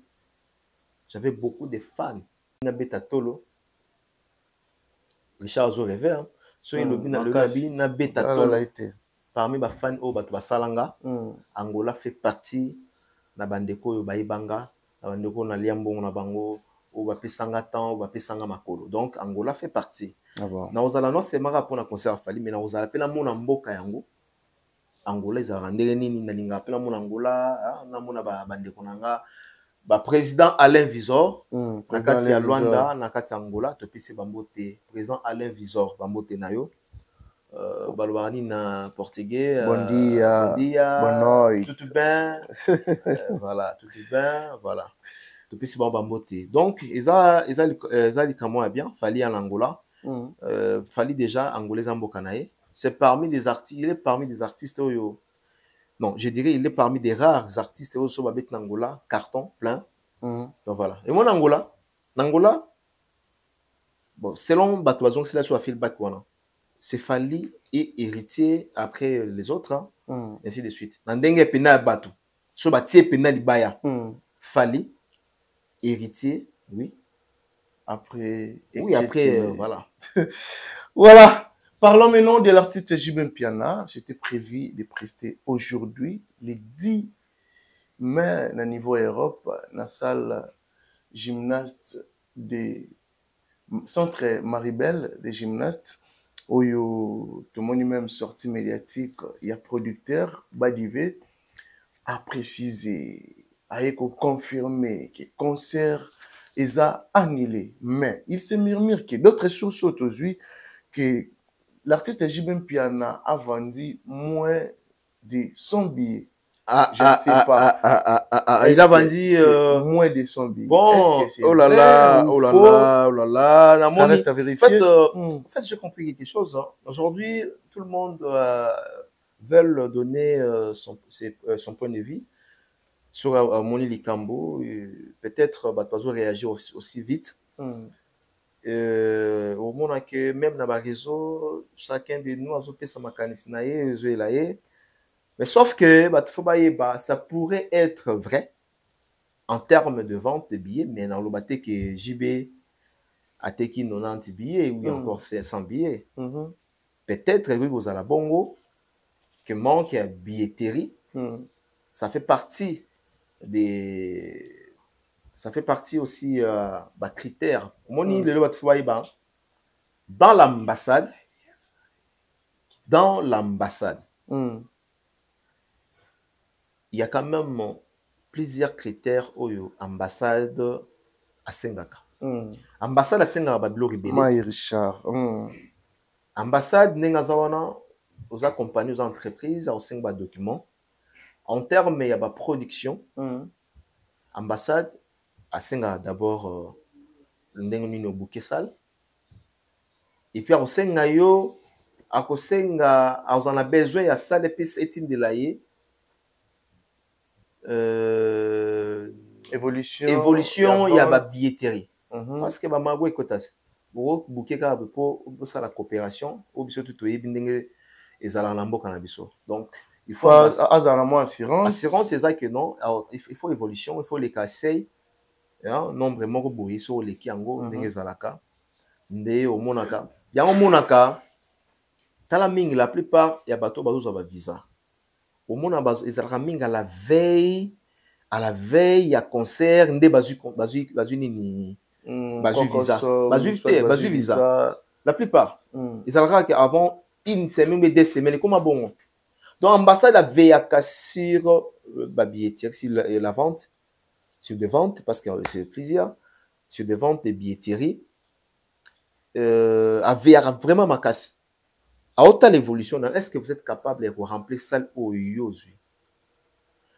J'avais beaucoup de fans. Na beta tolo. Richard Zo rêvé hein. So il lobi na beta tolo. Parmi les fans au batu basalanga, Angola fait partie na bandeko yo baibanga, na bandeko na liambo na bango, au bapesanga temps, au bapesanga makolo. Donc Angola fait partie. Na ozala non c'est mara pour na concert Fali, mais na ozala pe na mona mboka yango. Angola ils arandere nini na linga pe na mona Angola, na mona bandeko nanga. Ba président Alain Visor, na kati ya Luanda, na kati ya Angola, to pisi bambote, président Alain Visor bambote na yo. balobani na portugais. Bon dia, bonne nuit. Tout bien. Voilà, tout bien, voilà. Depuis si bon bamboté. Donc, ils comment bien, Fali en Angola. Fali déjà angolais en Bokanae. C'est parmi des artistes, il est parmi des artistes non, je dirais il est parmi des rares artistes au Sobabet Angola, carton plein. Donc voilà. Et moi Angola, bon, selon Batoison, c'est là sur la fil back c'est Fali et héritier après les autres, ainsi de suite. Nandenge pena batu, so batie pena libaya. Fali héritier, oui. Après, oui, après, voilà. Voilà. Parlons maintenant de l'artiste JB Mpiana. C'était prévu de prester aujourd'hui, le 10 mai, au niveau Europe, dans la salle gymnaste de Centre Maribel, des gymnastes, où tout le monde même sortie médiatique, il y a producteur, Badivé, a précisé, a confirmé que le concert est annulé. Mais il se murmure que d'autres sources aujourd'hui, que l'artiste JB Mpiana a vendu moins de 100 billets. Je ne sais pas. Il a vendu moins de 100 billets. Bon, oh là là, oh là là. Ça reste à vérifier. En fait, j'ai compris quelque chose. Hein. Aujourd'hui, tout le monde veut donner son point de vue sur Moni Likambo. Peut-être Batozo réagir aussi vite. Au moment que même dans le réseau, chacun de nous a fait sa mécanisme. Mais sauf que ça pourrait être vrai en termes de vente de billets, mais dans le bâté que JB a été 90 billets ou encore 100 billets. Peut-être que vous avez bongo que manque à billetterie. Ça fait partie des. Ça fait partie aussi critères. Dans l'ambassade, il y a quand même plusieurs critères au ambassade à Sengaka. Ambassade à Sengaka, Babilo Ribélé. Richard. Ambassade, Nengazawana, aux accompagnés aux entreprises, aux Sengba documents. En termes, il y a la production. Ambassade à Sengaka, d'abord, le bouquet sale. Et puis, à Sengaka, on a besoin de salle et puis c'est une délaillée. Évolution, il y a la billetterie. Parce que maman écoute pour bouquet pour la coopération ou bien tout et donc il faut assurance c'est ça que non il faut évolution, il faut les casser nombre moko boyi sur les kiango ndengezalaka nde au monaka ya au monaka tala mingi la plupart ya bato bazo ba visa au mona bazo ezalaka mingi à la veille ya concert nde bazu nini bazu visa la plupart ezalaka avant une semaine ou 2 semaines comme bon donc ambassade la veille sur billetterie sur la vente sur des ventes parce que c'est plusieurs sur des ventes de billetterie avait vraiment ma casse à autant l'évolution est-ce que vous êtes capable de remplir ça au yozu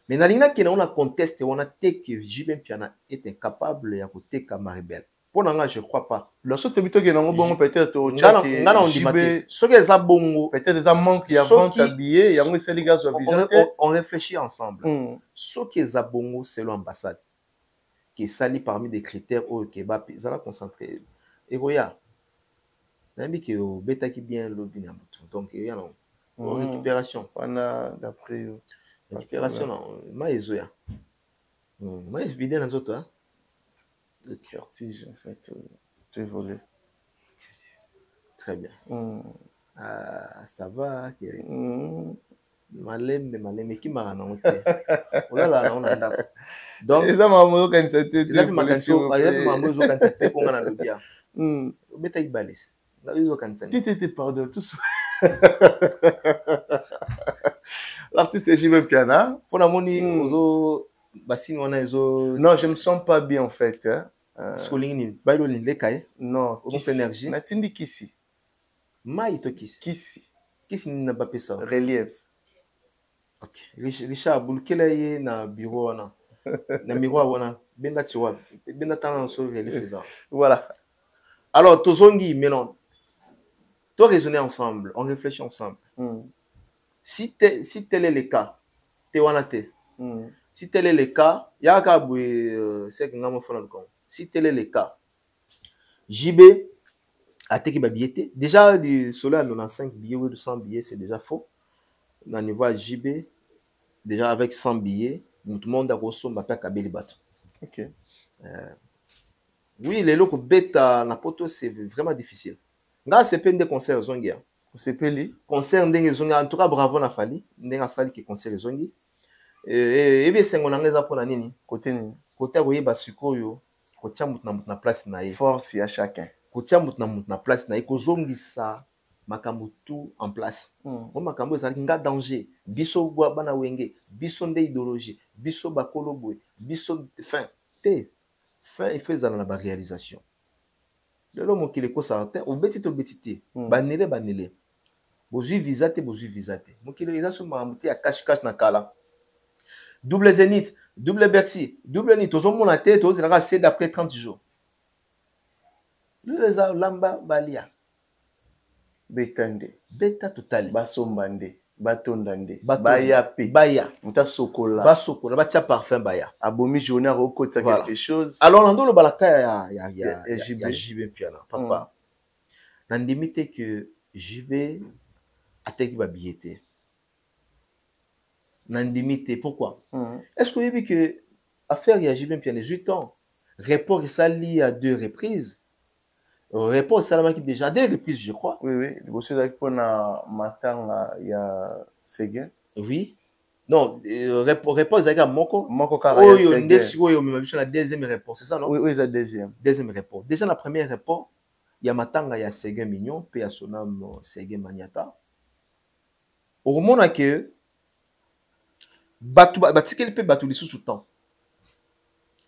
mais dans l'ina qui on a contesté on a dit que JB Mpiana est incapable de côté Maribel pour n'anga je crois pas lorsque tu que non bon peut-être au chat on dit ce que ça bongo peut-être des manque il y a vente habillé il y a un seul gars sur visite on réfléchit ensemble ce que ça bongo c'est l'ambassade qui sali parmi des critères au kebab ça va concentrer et regarde n'ami que bêta qui bien lobby donc il y a non récupération d'après récupération non maïzoya maïs vidé dans autres hein le vertige en fait tu es volé très bien ça va malem qui m'a annoncé on a d'accord donc ça m'a montré quand c'était là ma canso m'a montré quand c'était pour ngana lobia beta ibalis là ils ont quand ça t'étais pardon tout ça l'artiste JB Mpiana pour la moni ozo basine on a ezo non je me sens pas bien en fait scoling bailo lekaye non on fait énergie natindi kisi mai to kisi kisi Qu'est-ce qu'il n'a pas fait ça? Relief. Ok. Richard, bulkela ye na bureau wana. Na miroir wana. Benda tiwa. Benda tana sur relief ça. Voilà. Alors, Tozongi, maintenant, toi raisonner ensemble, on réfléchit ensemble. Si tel est le cas, te wana te. Si tel est le cas, yaka boué c'est que ngamo fona le con. Si tel est le cas, JB a teki ba billet. Déjà du solo à 95 billets ou 100 billets, c'est déjà faux. Dans le niveau JB, déjà avec 100 billets, tout le monde a reçu ma paire kabeli bato. OK. Oui, les locaux bêta na poto c'est vraiment difficile. Nga c'est pas des concerts zongia. C'est peli. Concert ndenge zongia en tout cas bravo na fali, ndenge sali ki concert zongi. Et bien c'est ngona ngeza pona nini? Côté nini? Côté koyeba sikoyo, kotia mutu na place na ye. Force à chacun. Kotia mutu na place na ye kozongisa makambo tout en place. Mo makambo ezali nga danger. Biso bana wenge, biso nde idéologie, biso bakolo boy, biso fin te. Fin il fait dans la réalisation. Le l'homme qui le concerté, au petit te. Banele. Bozui visate. Mo qui le sur mamuti à cache na kala. Double Zénith, double Bercy, double Nit, aux hommes tête, aux c'est d'après 30 jours. Le lamba balia. Betande. Beta totale. Basombande. Batondande. Baya pe. Baya. Muta sokola. Basokola. Batia parfum baya. Abomi journée au côté quelque chose. Alors, dans le balaka, il y a JB Piana. Papa. Nandimite que JB a teki ba billet. Nandimite. Pourquoi? Est-ce que vous avez vu que affaire il y a JB Piana 18 ans? Report ça lié à 2 reprises. Report ça là qui déjà 2 reprises je crois. Oui. Le monsieur là pour na matin il y a Seguin. Oui. Non, report ça à Moko. Moko Karaya Seguin. Oh, il y a la deuxième report, c'est ça non? Oui, c'est la deuxième. Deuxième report. Déjà la première report, il y a matanga il y a Seguin Mignon, puis il y a son nom Seguin Maniata. Au moment que Batikeli peut battre sous temps.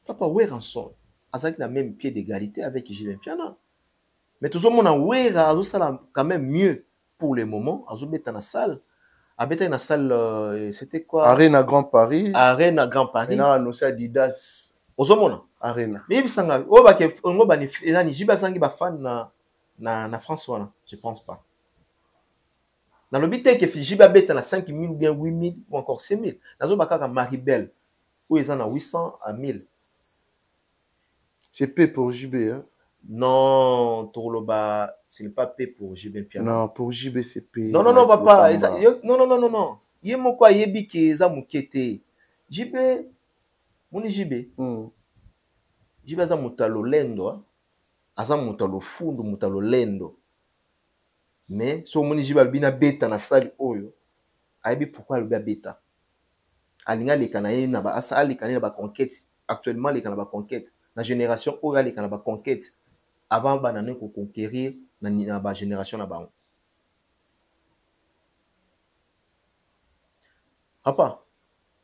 Papa, où est rançon? Azaki na même pied d'égalité avec JB Piana. Mais tout le monde a ouéra, quand même mieux pour le moment. Azo beta na salle. Abeta na salle, c'était quoi? Arène à Grand Paris. Arène à Grand Paris. Non, nous c'est Adidas. Ozomona. Arène. Mais bisanga, o ba ke ngo ba ni nani jiba sangi ba fan na France wana, je pense pas. Dans le but que jiba beta na 5000 ou bien 8000 ou encore 6000. Nazo ba kaka Maribel où ils en a 800 à 1000. C'est P pour JB hein. Non, Torloba, ce n'est pas P pour JB Piana. Non, pour JB c'est P. Non, papa. Non. Yé mon quoi, yé biké, za moukete. JB, mon JB. JB za moutalo lendo, aza moutalo fundo, moutalo lendo. Mais, so mon JB albina beta na sali oyo, aibi pourquoi albina beta. Alinga le kanaye na ba, asa ali kanaye na ba conquête. Actuellement, les kanaba conquête. La génération oyo ali kanaba conquête. Avant banane ko conquérir na ba génération na ba. Papa,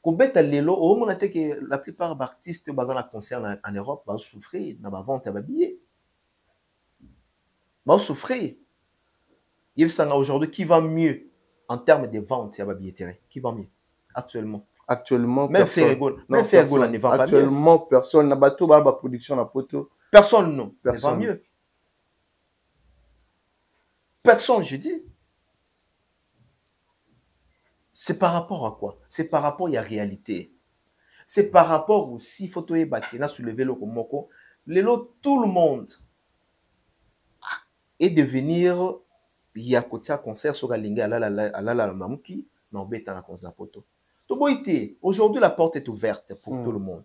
ko beta lelo o mona te que la plupart d'artistes bazan na concert en Europe ba souffrir na ba vente ba billets. Ba souffrir. Yebsanga aujourd'hui qui va mieux en termes de vente ya ba billetterie, qui va mieux actuellement. Même Ferragol ne vend pas mieux. Actuellement personne n'a bateau ba production na poto. Personne non, personne ne vend mieux. Personne, je dis. C'est par rapport à quoi? C'est par rapport à la réalité. C'est par rapport aussi, il faut que tu soulever le komoko. Tout le monde est devenir il y a côté concert sur la ligne à la mamuki non bêta na concert poto. Aujourd'hui la porte est ouverte pour tout le monde.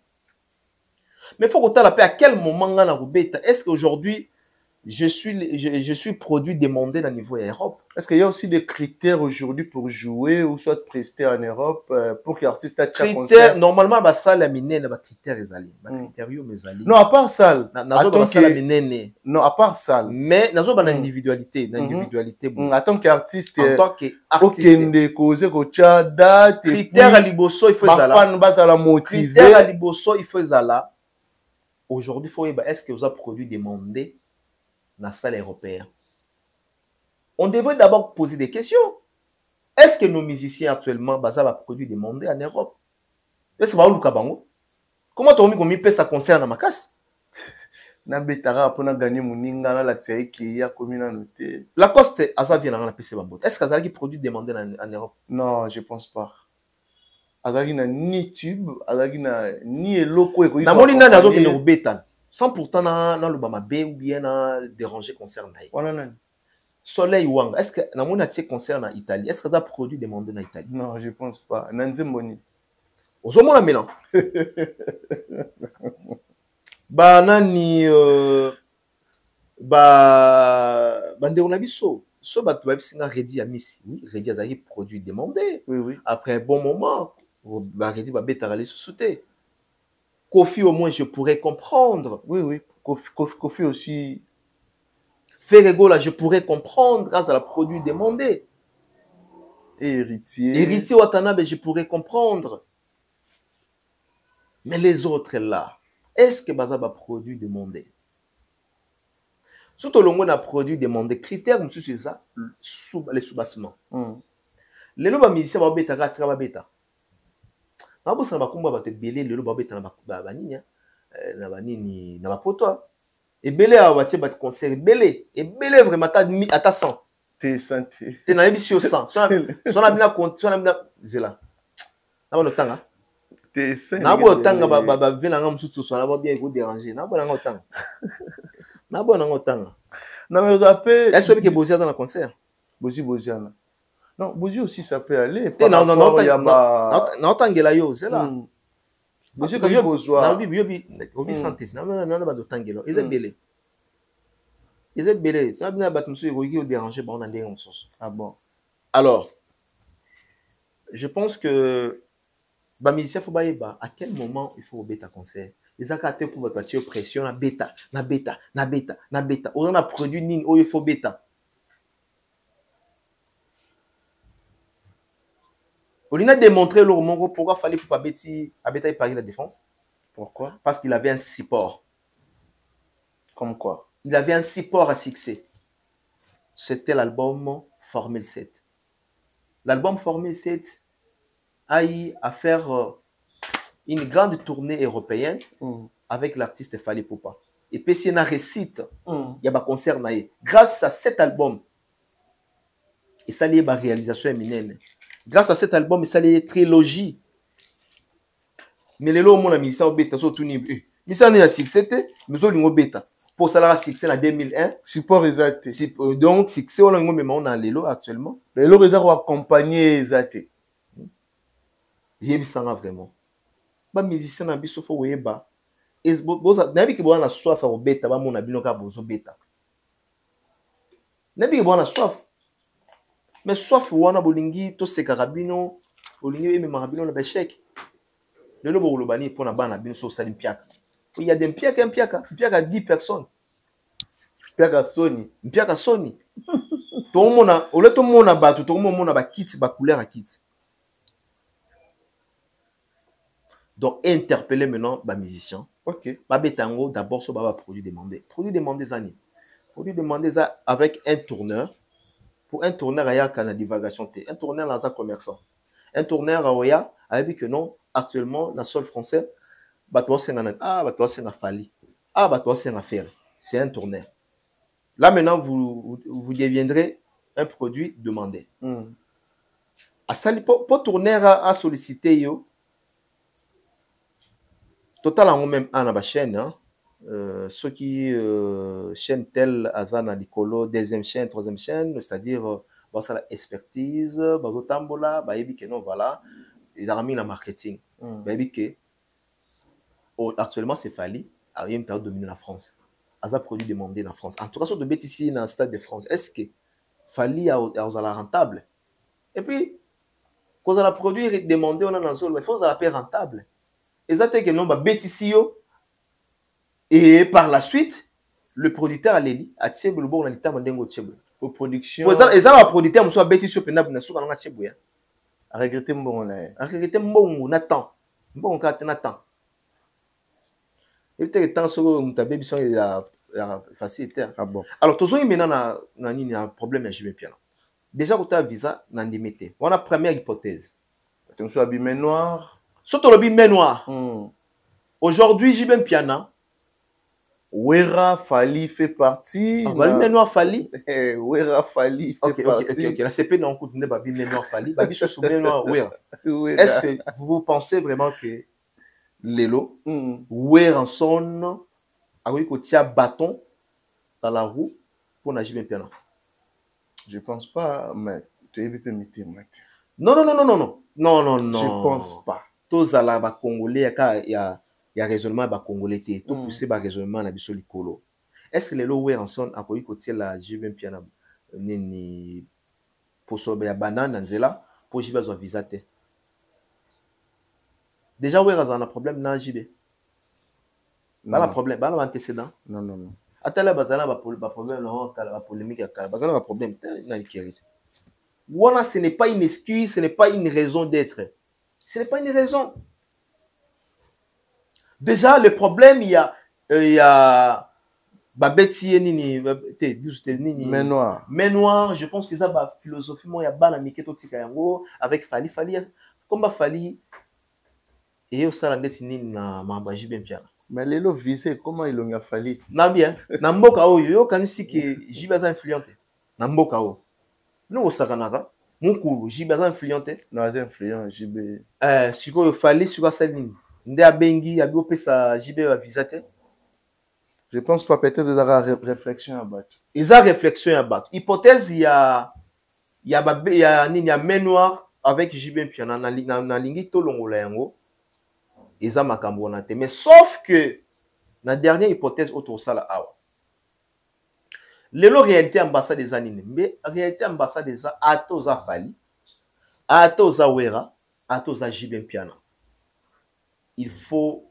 Mais il faut que tu aies à quel moment na bêta. Est-ce qu'aujourd'hui je suis produit demandé dans le niveau Europe? Est-ce qu'il y a aussi des critères aujourd'hui pour jouer ou soit prester en Europe pour que l'artiste ait un concert? Normalement, la salle a miné les critères ezali. Non, à part salle. Non, à part salle. Mais nazo ba individualité, Attends qu'artiste en tant qu'artiste. Okende cause ko cha date critères à liboso il faut ezala. Fan base à la motiver. Critères à liboso il faut ezala. Aujourd'hui, faut est-ce que vous avez produit demandé dans la salle européenne? On devrait d'abord poser des questions. Est-ce que nos musiciens actuellement, bah, ça va produire des mandés en Europe? Est-ce que va au Kabango? Comment tu as mis que ça concerne ma casse? Na betara pour na gagner moninga na la tsaï qui a commis na noté. La coste asa vient na PC Bambot. Est-ce qu'Azali qui produit des mandés en Europe? Non, je pense pas. Azali na ni tube, azali na ni eloko eko. Na moni na nazo ke ne robetan. Sans pourtant na le bama B ou bien na déranger concerne na. Wana nani? Soleil Wanga. Est-ce que na moni na tie concerne en Italie? Est-ce que ça produit des mandés en Italie? Non, je pense pas. Nanzemboni. Ozomona mélan. Ba nani ndeko na biso so bato babisinga Redi ya Misi. Oui, Redi azali produit demandé. Oui, oui. Après un bon moment, Redi va betara les sous-soutés. Kofi au moins je pourrais comprendre. Oui, oui. Kofi aussi. Ferrego là je pourrais comprendre grâce à la produit demandé. Et Héritier. Héritier Watanabe je pourrais comprendre. Mais les autres là, est-ce que Baza va produit demandé? Surtout le monde a produit demandé. Critère, monsieur, c'est ça, les sous-bassements. Les lois musiciens vont bêta, va bêta. Na boss na bakumba ba te belé le lois bêta na ba nini na ba nini na ba poto. Et belé a batie ba concert belé et belé vraiment ta 100. T'es santé. T'es na émission 100. Son a bien compte, son a bien zela. Na ba tanga. Na bo tanga ba vena ngam susu so na ba bien ko déranger. Na bo na ngotanga. Na bo na ngotanga. Non mais zappé. Est-ce que Bozia dans le concert? Boziana. Non, Bozi aussi ça peut aller. Non, tangela yo, c'est là. Bozi ko Bozwa. Na bi obi santé. Na ba do tangela. Ils est belé. Ça bien ba tumsu ko ki déranger ba on a ndenge mosusu. Ah bon. Alors, je pense que ba musicien faut baïba à quel moment il faut bêta concert. Les acteurs pour votre pression na bêta. On a produit nin il faut bêta. On a démontré le Mongo pourquoi fallait pour Abeti Paris la défense. Pourquoi? Parce qu'il avait un support. Comme quoi? Il avait un support à succès. C'était l'album Formule 7. L'album Formule 7 a eu à faire une grande tournée européenne avec l'artiste Fally Ipupa. Et puis si on a récite, il y a un concert naïe. Grâce à cet album, et ça lié à la réalisation éminente. Grâce à cet album, ça lié trilogie. Mais les lots, mon ami, ça a bêta, ça tout niveau. Mais ça n'est pas succès, mais ça n'a bêta. Pour ça, la succès en 2001. Support exact. Donc, succès, on a un les lots actuellement. Les lots, ils ont accompagné exact. Il y a vraiment. Les musiciens n'ont pas soif de bêta. Et n'abi ki bona soif à bêta, ba mona bino ka bozo bêta. N'abi ki bona soif. Mais soif wana bolingi to se karabino, bolingi eme marabino na bechek. Le lobo lobani pour na bana bino so salim piaka. Il y a des piaka 10 personnes. Piaka Sony. Piaka Sony. Tout le monde a, au lieu tout le monde a battu, tout le monde a kits, ba couleur à kits. Donc, interpeller maintenant les musiciens. Ok. Babetango, d'abord, ce va produit demandé. Produit demandé, Zani. Produit demandé avec un tourneur. Pour un tourneur, il y a une divagation. Un tourneur, il y a un commerçant. Un tourneur, il y a avec que non, actuellement, dans le sol français, c'est un Fally. C'est un Ferré. C'est un tourneur. Là, maintenant, vous deviendrez un produit demandé. Pour tourneur à solliciter, yo, total en même à la chaîne, ceux qui chaîne telle Azana Nicolo, deuxième chaîne, troisième chaîne, c'est-à-dire ça la expertise, bazo tambola, baebi que non voilà, ils ont mis la marketing, baebi que actuellement c'est Fally, Ariam t'a dominé la France, Aza produit demandé la France. En tout cas sur de bêtes ici dans le stade de France, est-ce que Fally a la rentable? Et puis quand on a produit demandé on a dans zone, il faut la paix rentable. Exactement que non ba bétissio et par la suite le producteur a l'éli a tiebe le bon na litama ndengo tiebe pour production ezala producteur muso bétissio pena na suka na tiebe ya a regretter mbongo na temps mbongo ka tena temps et peut-être temps so mutabe biso ya facilité. Ah bon. Alors tozo imena na nini un problème ya JB Piano déjà que tu as visa nandimité. On a première hypothèse. Attention à main noire. Surtout le main noir. Aujourd'hui, j'ai bien piana. Wera Fali fait partie. Main noir Fali. Wera Fali fait partie. Ok. La CP n'a pas de main noir Fali. Babi sous main noir Wera. Est-ce que vous pensez vraiment que Lelo, Wera en son, a eu un bâton dans la roue pour nager bien piano? Je pense pas, mais tu es permis. Non. Je pense pas. Tous à la Congolais, il y a raisonnement ba Congolais, tout poussé ba raisonnement na biso likolo. Est-ce que les lois Weranson a eu côté la jibin piano ni pour sauver la banane nzela pour jiba zo visa te? Déjà Weranson a problème na jibé. Pas la problème, pas l'antécédent. Non. Atala bazana ba problème non, ba polémique à bazana ba problème na likérité. Voilà, ce n'est pas une excuse, ce n'est pas une raison d'être. Ce n'est pas une raison. Déjà, le problème, il y a Babeti Nini, Main noire. Main noire, je pense que ça va philosophie, moi, il y a Bana Miketo Tikayango, avec Fali, comme Fali, et au Salandès Nini na Mambaji bien piano. Mais les lots visés, comment ils l'ont fallu? Na bien, Namboka o, yo, kanisi que Jibaza influente. Namboka o. Nous, au Sakanaka, mon cours, Jibaza influente. Non, influent, Jibé. Si vous fallait sur cette ligne. Ndé Bengi, a bien sa Jibé à visiter. Je pense pas, peut-être des réflexions à battre. Ils ont réflexion à battre. Hypothèse, il y a main noire avec Jibé Piana, na lingi to longola yango. Ils ont makambonate. Mais sauf que, la dernière hypothèse autour de ça, là, le réalité ambassade des anines, mais réalité ambassade des atoza Fali, atoza Wera, atoza Jibé Piana. Il faut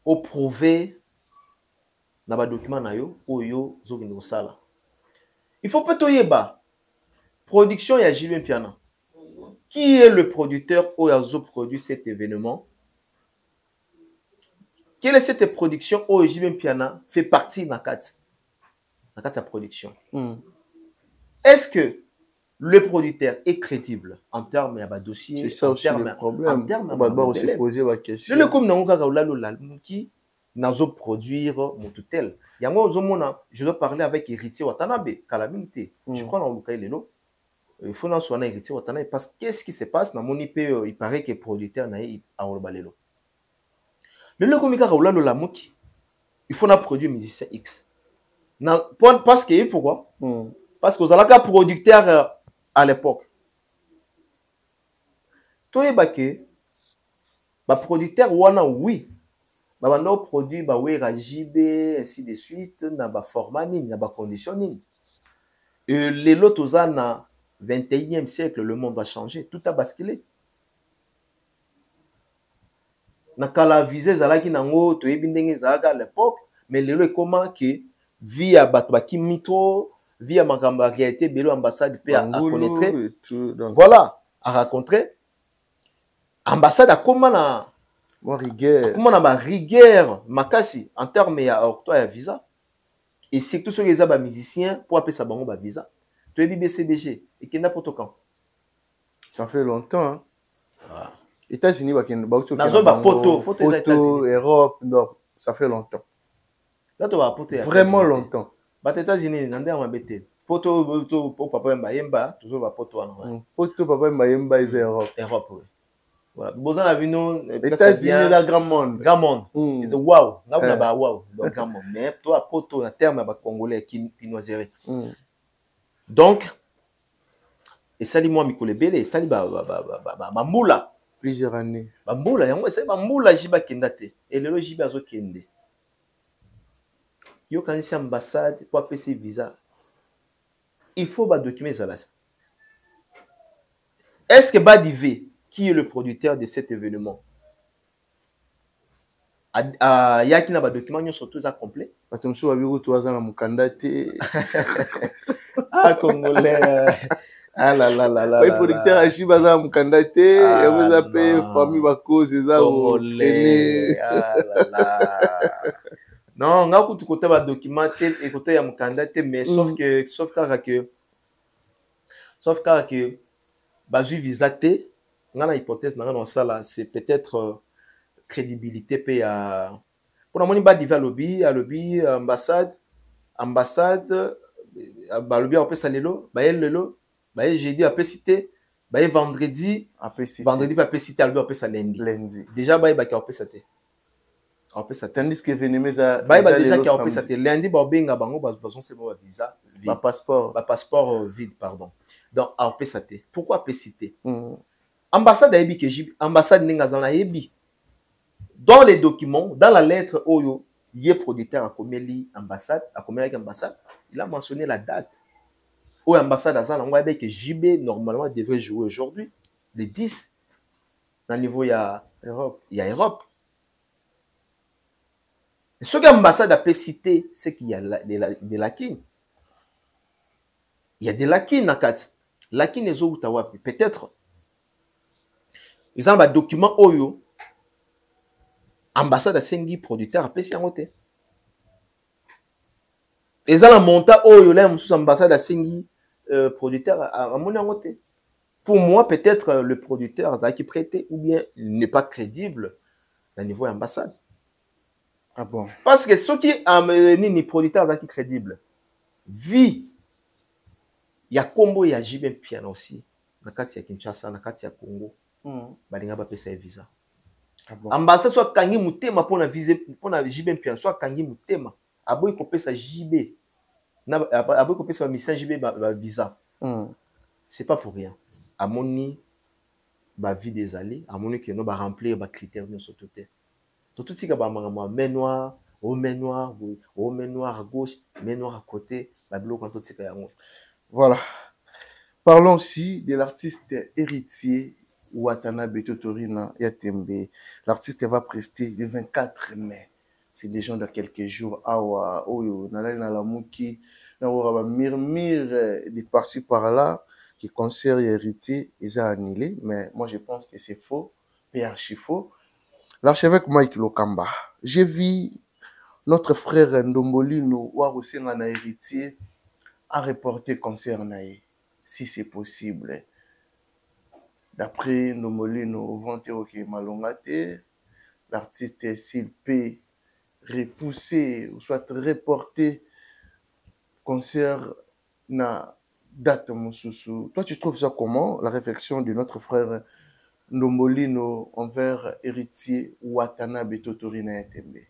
prouver dans les documents oyo zogino sala. Il faut peut-être yeba production ya Jibé Piana. Qui est le producteur oyo produit cet événement? Quelle est cette production oyo Jibé Piana fait partie de la production? Est-ce que le producteur est crédible en termes de dossier? C'est ça aussi le problème. On va aussi poser la question. Le comme qui n'a pas produire mon tutelle. Je dois parler avec héritier Watanabe, Kalamite. Je crois dans le cas il faut en soit héritier Watanabe parce que qu'est-ce qui se passe dans mon IP? Il paraît que le producteur n'a pas Olbalelo. Le comme il faut produire musicien X. Parce que pourquoi? Parce que vous avez un producteur à l'époque. Toi, le producteur, oui. On produit JB, ainsi de suite, dans le format, dans le conditioning. Et les lots, dans le 21e siècle, le monde a changé. Tout a basculé. Dans la visée, à l'époque, mais les lots, comment que via Batbaki Mito, via ma réalité, Bélo ambassade à connaître. Voilà, à rencontrer. Ambassade à comment na rigueur, makasi en termes d'octroi et visa. Et c'est tout ce que les musiciens pour appeler ça bango visa. Tu es BCBG et qui n'a pas quand? Ça fait longtemps. États-Unis, Poto, Europe, Nord, ça fait longtemps. Là, tu vas apporter vraiment longtemps. Les États-Unis, n'en a pas poto, papa Mbayemba, toujours va poto. Poto, papa Mbayemba, c'est Europe. Europe, oui. Voilà. Bon, ça, États-Unis, la grand monde. Grand monde. Ils disent waouh. Là, on a pas waouh. Grand monde. Mais toi, poto, en termes de congolais qui noiserait. Donc, et ça, moi, Mikole Bele, ça, Mamboula. Plusieurs années. Mamboula, c'est Mamboula, Jiba Kendate. Et le Jiba Zo Kende. Yo, quand c'est ambassade, pour appeler ses visas, il faut documenter ça là. Est-ce que Badivé, qui est le producteur de cet événement, Yaki n'a pas de documents, surtout ça complet. Attention, à Biro, toi, ça m'a candidaté. Ah, Congolais. Ah là là là là. Le producteur a chiba ça m'a candidaté. Et vous appelez famille Bako, c'est ça. Congolais. Ah là là. Non, on a tout côté va documenter et côté ya m'a candidaté, mais sauf que sauf que bazui visa te ngana hypothèse dans ça là c'est peut-être crédibilité pe ya pour la moni ba diva lobby ambassade ba lobby après ça lelo ba lelo ba jeudi après cité ba vendredi pas cité albi après ça lundi déjà ba ki après ça te après ça tandis que venez za ba déjà ki après ça te lundi ba benga bango besoin c'est bon visa passeport vide pardon donc après ça te pourquoi après cité ambassade ayebi que ambassade ninga za na yebi dans les documents dans la lettre oyo yé producteur a commis ambassade il a mentionné la date où ambassade a ça que JB normalement devrait jouer aujourd'hui le 10 dans le niveau il y a Europe ce que l'ambassade a cité c'est qu'il y a des lacunes il y a des lacunes na kati lacunes ezo utawapi peut-être ils ont un document oyo ambassade asengi producteur apesi yango te eza na monta oyo la mosusu ambassade asengi producteur amoni yango te pour moi peut-être le producteur azalaki prêté ou bien il n'est pas crédible na niveau ya ambassade ah bon parce que soki nini producteur azalaki crédible vi ya kombo ya JB Mpiana aussi na kati ya Kinshasa na kati ya Congo balinga bapesa ya visa. Ah bon. Ambassade soit kangi mutema pour na visa pour na JB Mpiana soit kangi mutema aboyi kopesa JB na aboyi kopesa mission JB ba visa. C'est pas pour rien. Amoni ba vie des alliés, amoni que no ba remplir ba critères no sotote. Tout tika ba mangama main noire, main noire à gauche, main noire à côté, ba biloko tout tika yango. Voilà. Parlons aussi de l'artiste héritier Watanabe Totorina Yatembe. L'artiste va prester le 24 mai. C'est déjà dans quelques jours. Awa, oyo, nalai na la mouki, na aura murmure de par-ci par-là, qui concert héritier, ils ont annulé. Mais moi, je pense que c'est faux, et archi faux. L'archevêque Mike Lokamba. J'ai vu notre frère Ndombolino, Warosengana héritier, à reporter concert naïe, si c'est possible. D'après Ndombolino, Ventero Malongate, l'artiste, s'il peut repousser ou soit reporter concert na date Moussousou. Toi, tu trouves ça comment, la réflexion de notre frère Ndombolino envers héritier Watanabe Totorina Yatembe?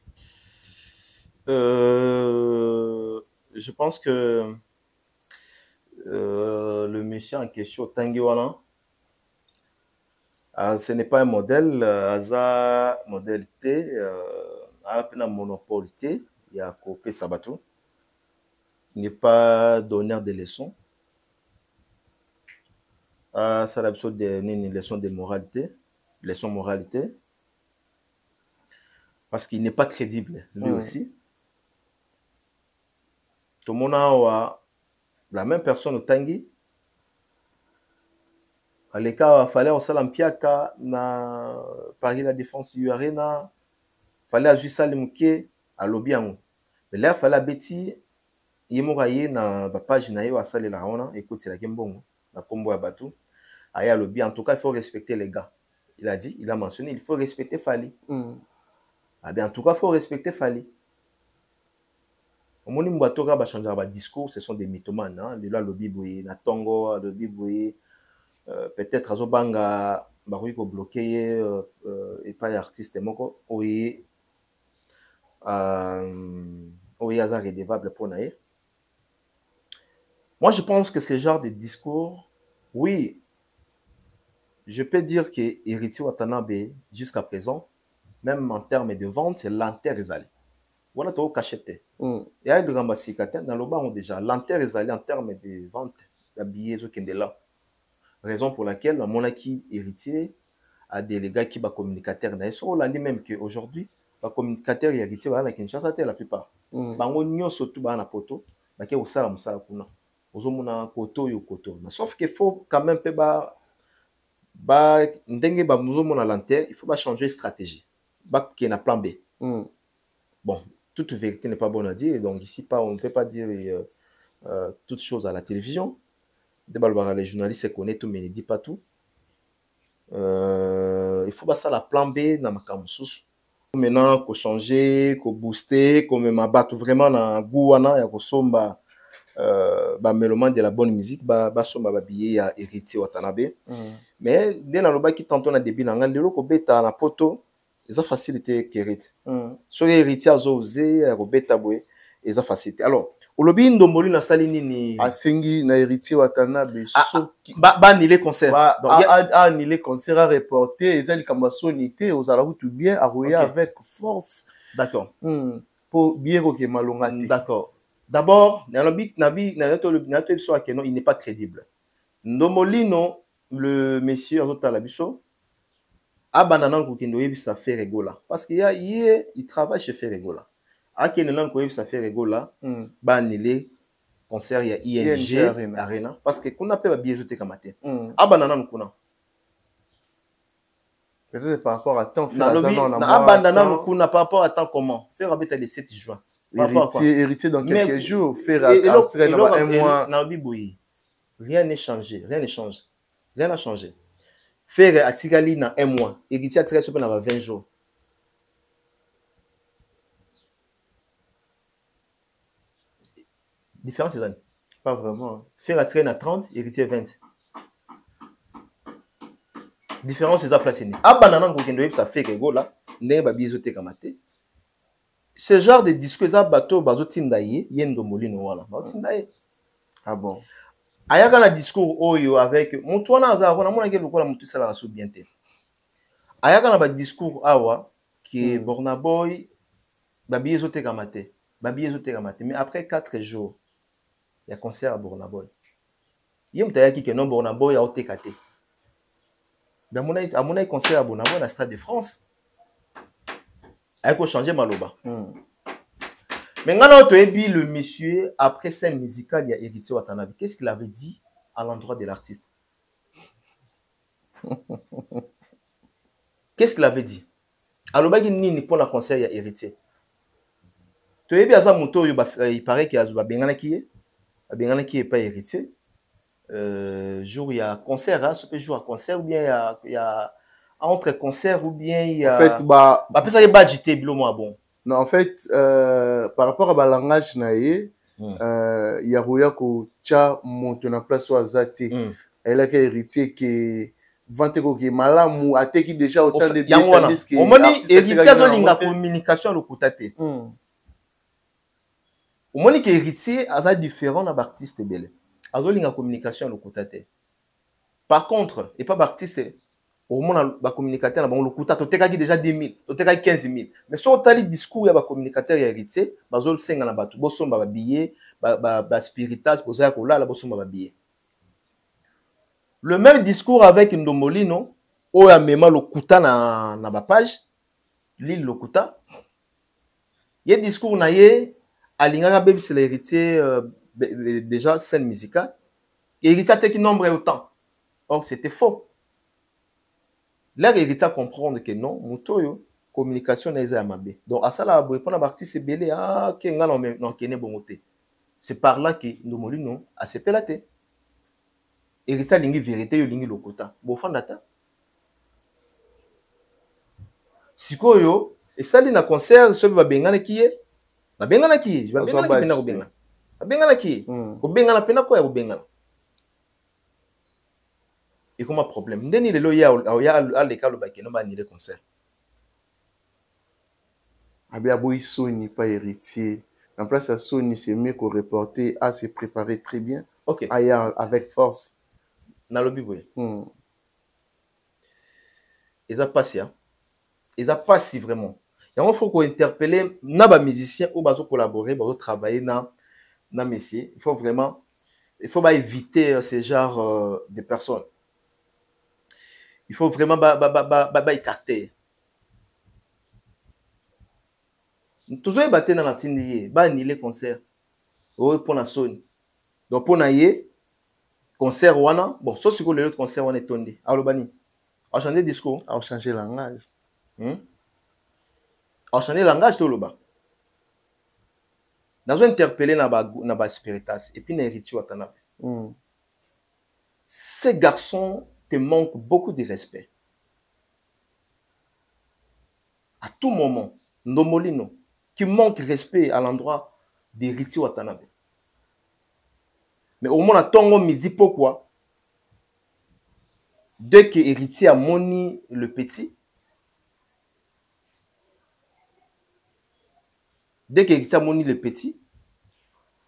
Je pense que le monsieur en question, Tangiwana, ce n'est pas un modèle, Aza modèle T, un monopole T, il y a Kopé Sabato. Il n'est pas donneur de leçons. Ça a l'habitude de donner une leçon de moralité, leçon moralité, parce qu'il n'est pas crédible, lui aussi. Tout le monde a la même personne au Tangi. À l'écart, il fallait au Salampiaka, na Paris la Défense du Arena, il fallait à Jussalimouké, à Lobiango. Mais là, il fallait à Betty, il y a na page na yo asali la ona, écoute, la Kembongo, na Kombo ya Batou. Aya Lobi, en tout cas, il faut respecter les gars. Il a dit, il a mentionné, il faut respecter Fali. Ah bien, en tout cas, il faut respecter Fali. Au moment où Mbatoga va changer de discours, ce sont des mythomanes. Hein? Le Lobi Boye, na Tongo, Lobi Boye, peut-être à Zobanga, Baruiko bloqué, et pas artiste, moko, Oye, Oye, Azar redevable pour naïr. Moi, je pense que ce genre de discours, oui, je peux dire que héritier Watanabe, jusqu'à présent, même en termes de vente, c'est l'Anter-Ezali. Voilà, tu as cacheté. Il y a des gambasicatins dans le bas, déjà, l'Anter-Ezali en termes de vente, la billet, là. Raison pour laquelle, mon acquis héritier a des gars qui sont communicateurs. On l'a dit même qu'aujourd'hui, les communicateurs et héritiers, la Kinshasa, la plupart. Ils surtout dans la poto, ils ont ça, kuna. Ozomuna koto yo koto. Sauf qu'il faut quand même il faut changer de stratégie. Qui est un plan B. Bon, toute vérité n'est pas bonne à dire, donc ici on ne peut pas dire toutes choses à la télévision. les journalistes connaissent tout mais ne disent pas tout. Il faut passer à la plan B dans ma camusous. Maintenant, qu'on changer, qu'on booster, qu'on me m'abattre vraiment dans Gouana, ya kosomba mélomane de la bonne musique, somba billet ya héritier Watanabe. Mais dès la loba qui tantôt na début nanga lelo ko beta na poto, ils ont facilité hérite. Sur héritier azo osé ya ko beta boy, ils ont facilité. Alors olobi ndomboli na salini ni asengi na héritier Watanabe soki nile concert nile concert à reporter ezali kamba sonité aux ala tout bien à rouiller avec force. D'accord. Pour bien que malongati. D'accord. D'abord, il n'est pas crédible. Ndomolino, le monsieur Talabiso, abandonnant le ça fait rigola. Parce qu'il il travaille chez Ferregola. Akenenan ko ça fait rigola, banilé concert il y a ING Arena parce que qu'on appelle bien jeté kamate. Abandonnant kuna. Peut-être par rapport à temps abandonnant kuna par rapport à temps comment? Faire habiter le 7 juin. Héritier dans quelques jours, faire un mois. Rien n'est changé, rien ne change. Rien n'a changé. Faire Atigali dans un mois, héritier Atigali dans 20 jours. Différence, c'est pas vraiment. Faire Atigali dans 30, héritier 20. Différence, c'est ça placé. Abandonnant ça fait que là, n'est pas bien zoté kamate. Ce genre de discours, ça bateau, bateau tindaye, yendo molino wala. Ah bon. Ayaka na discours oyo avec mutuana za kona mona ke lokola mutu sala raso bien te. Ayaka na ba discours awa qui Borna Boy babiye zote kamate. Babiye zote kamate. Mais après 4 jours, il y a concert à Borna Boy. Yem tayaki ke non Borna Boy a otekate. Ben mona concert à Borna Boy na Stade de France. Il faut changer Maloba. Mais quand on a vu le monsieur, après scène musicale, il y a héritier Watanabe. Qu'est-ce qu'il avait dit à l'endroit de l'artiste? Qu'est-ce qu'il avait dit? Alors, il pour la concert, il y a héritier. Tu as vu à moto, il paraît qu'il y a Bengana qui est pas héritier. Jour, il y a concert, ce peut jouer à concert, ou bien il y a entre concert ou bien il y a. En fait, après ça, il y a budgété, bon. Non, en fait, par rapport à langage naïe, il y a Rouya ko tcha monte na place au azate. Elle a héritier qui vante ko qui malamu ate qui déjà autant de bien tandis que. On m'a dit héritier a linga communication le kutate. On m'a dit que héritier a différent na artiste belé. A linga communication le kutate. Par contre, et pas artiste au moins ba communicateur na le kuta to tekaki déjà 10 000 to tekaki 15 000 mais so tali discours ya ba communicateur ya héritier bazol senga na batu bosomba ba billet ba spiritas poza ko la bosomba ba billet. Le même discours avec Ndomolino o ya mema le kuta na ba page l'île le kuta ye discours na ye alingaka bébé c'est l'héritier déjà scène musicale héritier teki nombre autant donc c'était faux. Là, il faut comprendre que non, mutoyo communication n'est pas mabé. Donc à ça là, pour répondre à partie c'est belé que ngana non kene bongote. C'est par là que nous molino a se pelaté. Et ça lingi vérité yo lingi lokota. Bo fandata. Sikoyo et ça li na concert so ba bengana kiye. Ba bengana kiye, ba bengana ki pena ko bengana. Ba bengana kiye. Ko bengana pena ko ya ko bengana. Et comment problème? Ndeni lelo ya l'école ba keno ba ni le concert. Abia boy Sony pas héritier. En place à Sony c'est mieux qu'au reporter à se préparer très bien. OK. Aya avec force. Na lobby boy. Ils a passé hein. Ils a passé vraiment. Il faut qu'on interpeller na ba musicien ou bazo collaborer, bazo travailler na métier. Il faut vraiment pas éviter ce genre de personnes. Il faut vraiment écarter. Toujours battre dans la tindie, annuler concert. Pour la Sony. Donc pour naie concert wana, bon, sauf si le autre concert on est tombé. Alobani. A changer discours, a changer langage. A changer langage tout le bas. Dans un interpeller na ba spiritas et puis na héritier Watanabe. ces garçons te manquent beaucoup de respect. À tout moment, Ndomolino, qui manque respect à l'endroit d'Héritier Watanabe. Mais au moins, à Tongo midi, pourquoi? Dès que Héritier a moni le petit,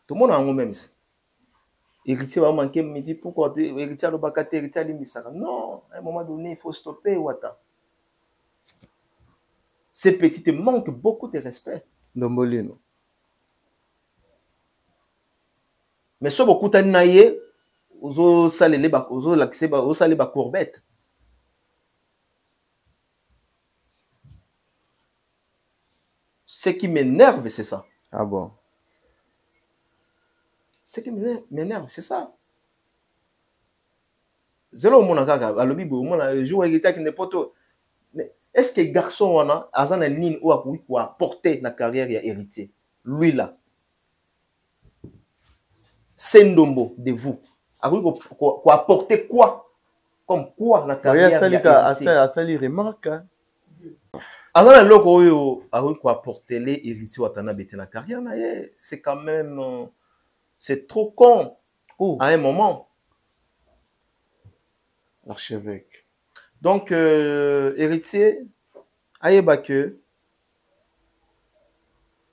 tout le monde a un même. Héritier va manquer midi, pourquoi? Héritier a le bakate, Héritier a l'immisara. Non, à un moment donné, il faut stopper Wata. Ces petits te manquent beaucoup de respect. Ndomolino. Mais si beaucoup de naïe, ozo salele ba ozo l'accès ba ozo salele ba courbette. Ce qui m'énerve, c'est ça. Ah bon? Ce qui m'énerve, c'est ça. Zelo mon akaka alobi bo mon jour héritier qui n'est pas tout. Mais est-ce que garçon wana azana nini ou akui quoi porter na carrière ya héritier? Lui là. Sendombo de vous. Akui quoi apporter quoi? Comme quoi la carrière ya héritier? Asali remarque. Azana loko oyo akui quoi apporter les héritiers Watanabe te na carrière na ye, c'est quand même c'est trop con. À un moment. L'archevêque. Donc, héritier, ayeba que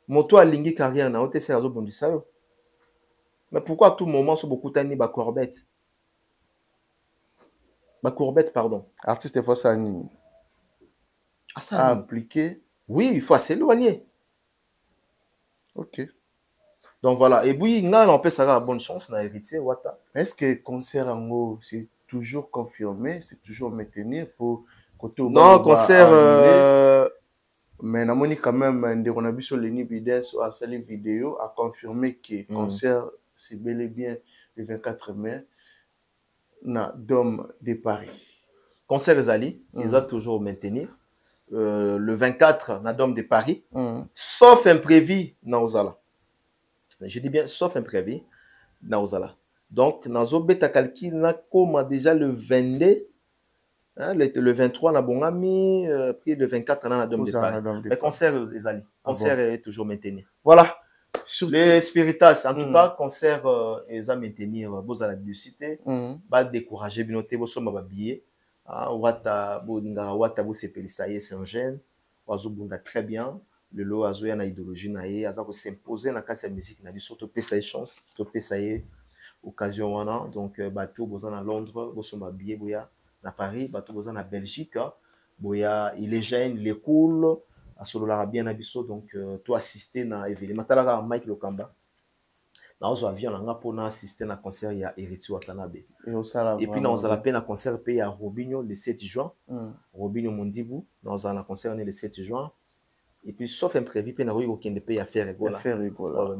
moto a lingi carrière na ote serazo bondisa yo. Mais pourquoi à tout moment so beaucoup tani ba courbette? Ba courbette, pardon. Artiste faut ça ni. À appliquer. Oui, il faut s'éloigner. Ok. Donc voilà. Et puis, on peut savoir bonne chance na héritier Wata. Est-ce que concert en haut, c'est toujours confirmé, c'est toujours maintenu pour côté non, concert mais na moni quand même on a vu sur Lenny Bides ou à cette vidéo a confirmé que concert c'est bel et bien le 24 mai na Dôme de Paris. Concert Zali, ils ont toujours maintenu le 24 na Dôme de Paris, sauf imprévu na Ozala. Je dis bien sauf imprévu na Ozala. Donc, nazo beta calcul na comme déjà le 22, hein, le 23 na Bongami, puis le 24 na Dôme de Paris. Mais concert Ezali, concert est toujours maintenu. Voilà. Les Spiritas, en tout cas, concert est à maintenir. Vous allez la cité, va décourager binoté, vous sommes à billet. Wata bodinga wata bo sepelisaye Saint-Jean, wazo bunda très bien. Le lot azo ya na idéologie na ye, aza ko s'imposer na kati ya musique na biso to pesa chance, to pesa ye occasion wana. Donc bateau boza à Londres, boso mabillé boya na Paris, bateau boza na Belgique, boya il est jeune, il est cool, a solo la bien na biso. Donc to assister na événement talaka Mike Lokamba. Na ozo avion na nga pona assister na concert ya Héritier Watanabe. Et puis na ozo la peine na concert pays à Robinho le 7 juin. Robinho Mondibu, na ozo na concert le 7 juin. Et puis sauf imprévu pe na ko kende pays à faire rigola. Faire rigola.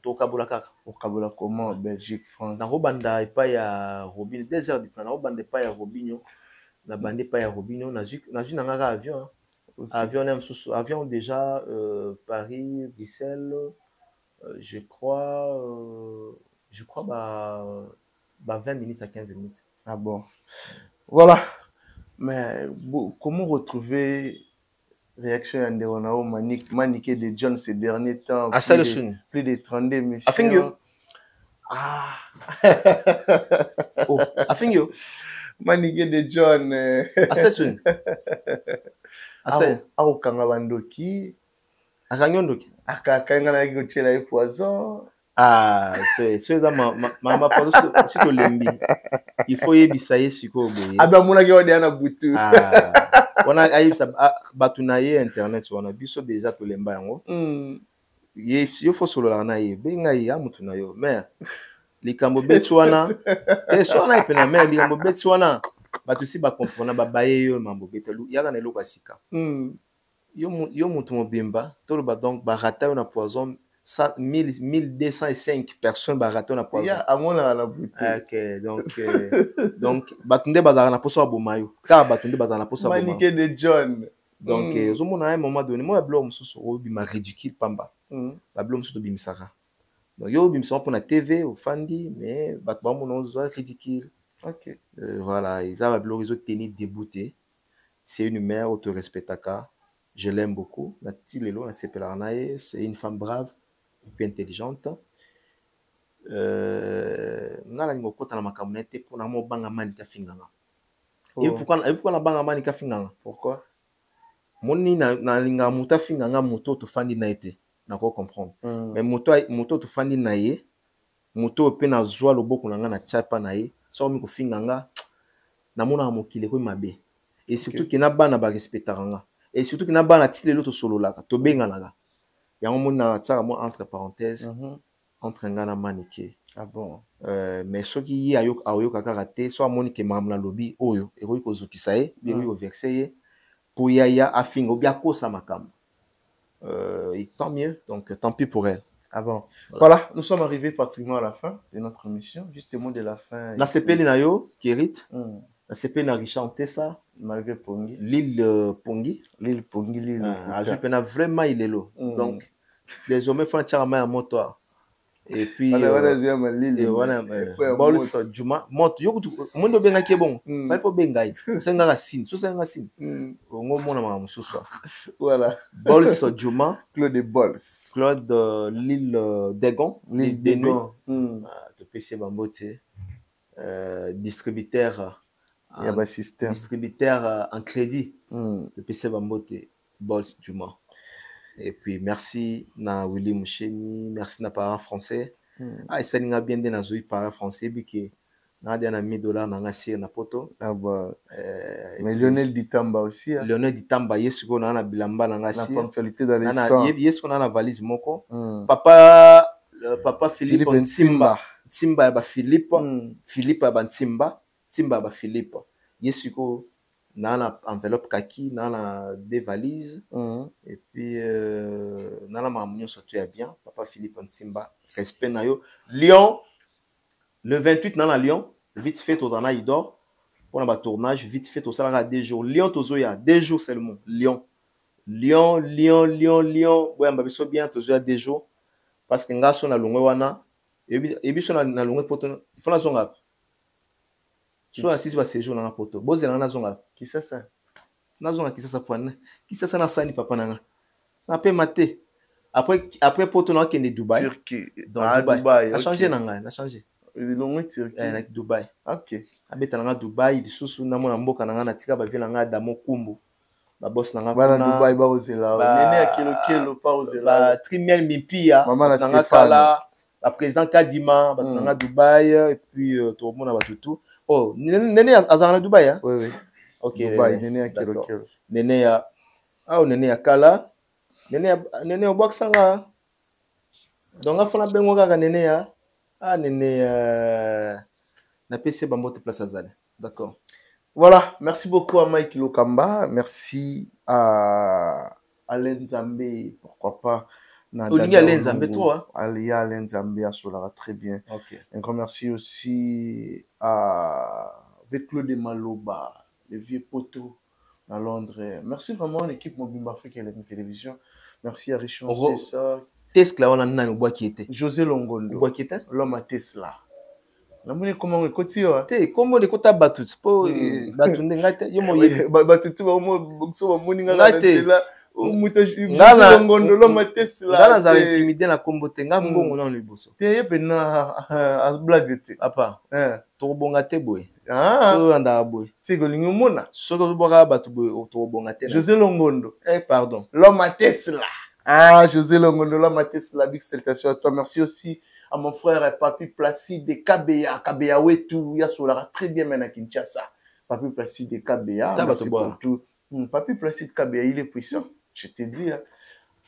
To kabula kaka. Au kabula comment Belgique, France. Na robanda et pas ya Robinho 2 heures de temps na robanda pas ya Robinho. Na bande pas ya Robinho na ju na nga avion. Avion déjà Paris, Bruxelles. Je crois 20 minutes à 15 minutes. Ah bon. Voilà. Mais comment retrouver réaction Anderonao maniqué de John ces derniers temps? Plus de 32 émissions. Afingyo. Ah. Oh, Afingyo. Maniqué de John. Assassin. Au Kangabandoki. Akangondoki. Akakanga na kochela e poison. Ah, c'est ça ma poison si to lembi. Il faut yebisa ye siko boye. Aba muna ke wadi ana butu. Ah. Wana ayibisa batuna ye internet wana biso déjà to lemba yango. Ye yo fo solo la na ye benga ye amutu na yo. Mais likambo betu wana te so wana ipena mais likambo betu wana batu si ba comprendre ba baye yo mambo betelu yaka na eloko asika. Yo mutu mobimba toloba donc barata yo na poison 1205 personnes barata na poison. Ya amona na butu. OK, donc batunde bazara na poso abomayo. Ka batunde bazara na poso abomayo. Maniqué de John. Donc zo mona à un moment donné moi blo mususu obima ridicule pamba. Ba blo mususu bimisaka. Donc yo bimso pour la TV au fandi mais batba mon ozo ridicule. OK. Voilà, ils avaient l'horizon tenir débouté. C'est une mère auto-respectaka. Je l'aime beaucoup. La Tilelo, la Sepelarnae, c'est une femme brave et puis intelligente. Ngala ngo kota na makamnete pour na mo banga mani ka finganga. Et pourquoi na banga mani ka finganga? Pourquoi? Moni na linga muta finganga moto to fandi na été. Na ko comprendre. Mais moto to fandi na ye. Moto pe na zwa loboko na nga na chapa na ye. So mi ko finganga na mona mokile ko mabe. Et surtout que na bana ba respectaranga. Et surtout que na bana tilelo to solo laka to benganaka. Yango mona tsaka mo entre parenthèses entre ngana manike. Ah bon. Mais ce qui y a yo kaka raté soit monique mamna lobby oyo et ko zukisa ye, bi ko verser ye pour ya afingo bia ko sa makam. Et tant mieux, donc tant pis pour elle. Ah bon. Voilà, nous sommes arrivés pratiquement à la fin de notre émission. Juste le mot de la fin. Na sepeli na yo Kérit. Na sepeli na Richard Tessa malgré Pongi. L'île Pongi. L'île Pongi, l'île. Ah, je pena vraiment il est là. Donc désormais faut tirer main à moto. Et puis voilà l'île. Voilà Bols Juma moto yo mondo benga ke bon. Fallait pas benga. Senga racine, so senga racine. Ngo mona ma mususu. Voilà. Bols Juma, Claude Bols. Claude l'île Degon, l'île Degon. De PC Bambote. Distributeur il y a un système. Distributeur en crédit de PC Bambote, Bols Juma. Et puis merci na Willy Moucheni, merci na parent français. Ah et ça n'a bien des nazoi parent français biké na dia na $1000 na ngasi na poto. Ah bah mais Lionel Ditamba aussi. Lionel Ditamba yesuko na bilamba na ngasi. La ponctualité dans les sangs. Yesuko na valise moko. Papa Philippe Ntimba. Ntimba ba Philippe, Philippe ba Ntimba, Ntimba ba Philippe. Yesuko na enveloppe kaki, na des valises, et puis na la maman surtout est bien. Papa Philippe Ntimba, respect na yo. Lyon, le 28 na Lyon, vite fait aux ana idor pour un tournage, vite fait au salaire 2 jours. Lyon tozoya 2 jours seulement. Lyon, ouais mba biso bien tozoya 2 jours parce que ngaso na longwe wana et biso na longwe poto il faut la zonga. So assise ba séjour na poto. Boze na zonga. Qui c'est ça? Na zonga qui c'est ça poana. Qui c'est ça na sani papa nanga. Na pe maté. Après poto na kende Dubaï. Turquie. Dans Dubaï. A changé nanga, na changé. Longwe Turquie. Na Dubaï. OK. Abeta nanga Dubaï, lisusu na mona mboka nanga na tika ba vila nga Damo Kumbu. Ba boss nanga kuna. Bana Dubaï ba ozela. Nene ya kilo pa ozela. Ba Trimel Mipia. Mama na kala. La président Kadima, à Dubaï, et puis tout le monde a tout. Oh, Néné à Dubaï, hein? Oui. Ok. Dubaï, Néné à Kilo. Néné à. Ah, Néné à Kala. Néné au Boxanga. Donc, il faut la bengoga Néné à. Ah, Néné na PC Bambote Place Azale. D'accord. Voilà. Merci beaucoup à Mike Lokamba. Merci à Alain Zambé. Pourquoi pas? Olinga Lenzambe toi. Alia Lenzambe Solara très bien. OK. Un grand merci aussi à avec Claude Maloba, le vieux poteau à Londres. Merci vraiment à l'équipe Mobile Afrique et la télévision. Merci à Richard Tessa. Tesla on a nani bois qui était. José Longondo. Bois qui était. L'homme à Tesla. La monnaie comment on continue te comment de kota batu po batu ngate yo moye batu tu ba mo so ba moni ngate Ngana ngondo lo matesla ngana za intimider na kombo te nga mbongo na liboso te yebena a blague te apa to bonga te boy so anda boy c'est que lingo mona so ko boka batu boy to bonga te José Longondo pardon lo matesla José Longondo lo matesla big salutation à toi. Merci aussi à mon frère Papi Placide Kabeya wetu ya solara très bien maintenant Kinshasa. Papi Placide Kabeya merci pour tout. Papi Placide Kabeya il est puissant. Je te dis,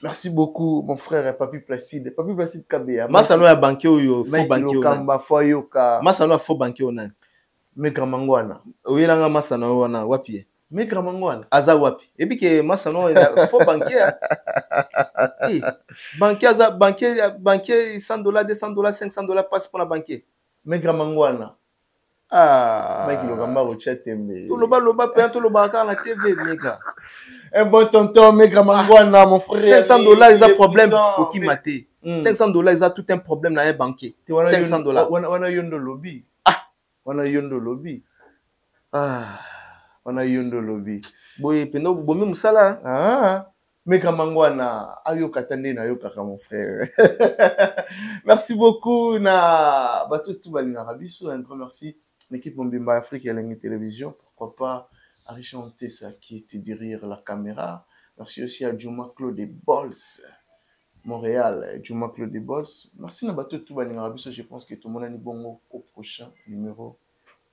merci beaucoup, mon frère Papi Placide. Papi Placide Kabeya. Masano ya banque oyo, faux banque oyo. Kamba foyoka. Masano ya faux banque oyo. Mekra mangwana. Oui, là, masano wana wapi. Mekra mangwana. Aza wapi. Et puis que masano ya faux banquier. Banquier aza banquier $100, $200, $500 passe pour la banquier. Mekra mangwana. Mec, le gamba au chat mais tout le loba paye tout le bakar la TV mega. Un bon tonton mec mangwana mon frère $500 ils ont problème pour qui mater. $500 ils ont tout un problème dans un banquier. $500. Wana yondo lobby. Wana yondo lobby. Wana yondo lobby. Boy, peno bomi musala. Mais kamangwana ayo katande na yo kaka mon frère. Merci beaucoup na bato tout balinga rabiso, un grand merci l'équipe Mbimba Afrique et la télévision, pourquoi pas Arichanté ça qui était derrière la caméra. Merci aussi à Juma Claude des Bols Montréal, Juma Claude des Bols. Merci na bato tout balinga rabiso, je pense que tout le monde a ni bongo au prochain numéro.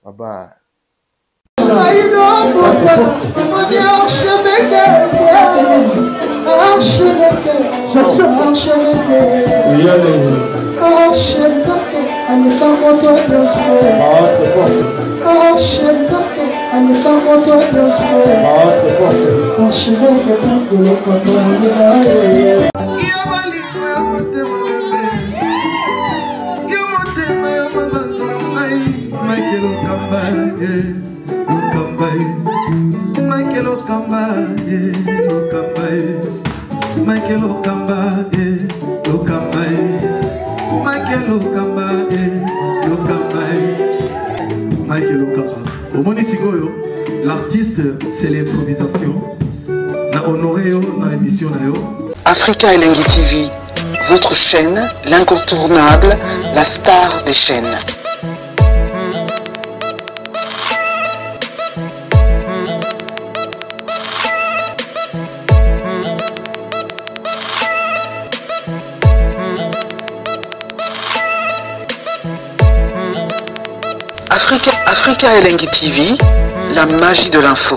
Bye bye. Michael Okamba, Michael Okamba, Okamba, Michael Okamba, Okamba, Michael Okamba. Au Monitigoyo, l'artiste, c'est l'improvisation. Na honoré dans l'émission. Africa Elengi TV, votre chaîne, l'incontournable, la star des chaînes. Africa Elengi TV, la magie de l'info.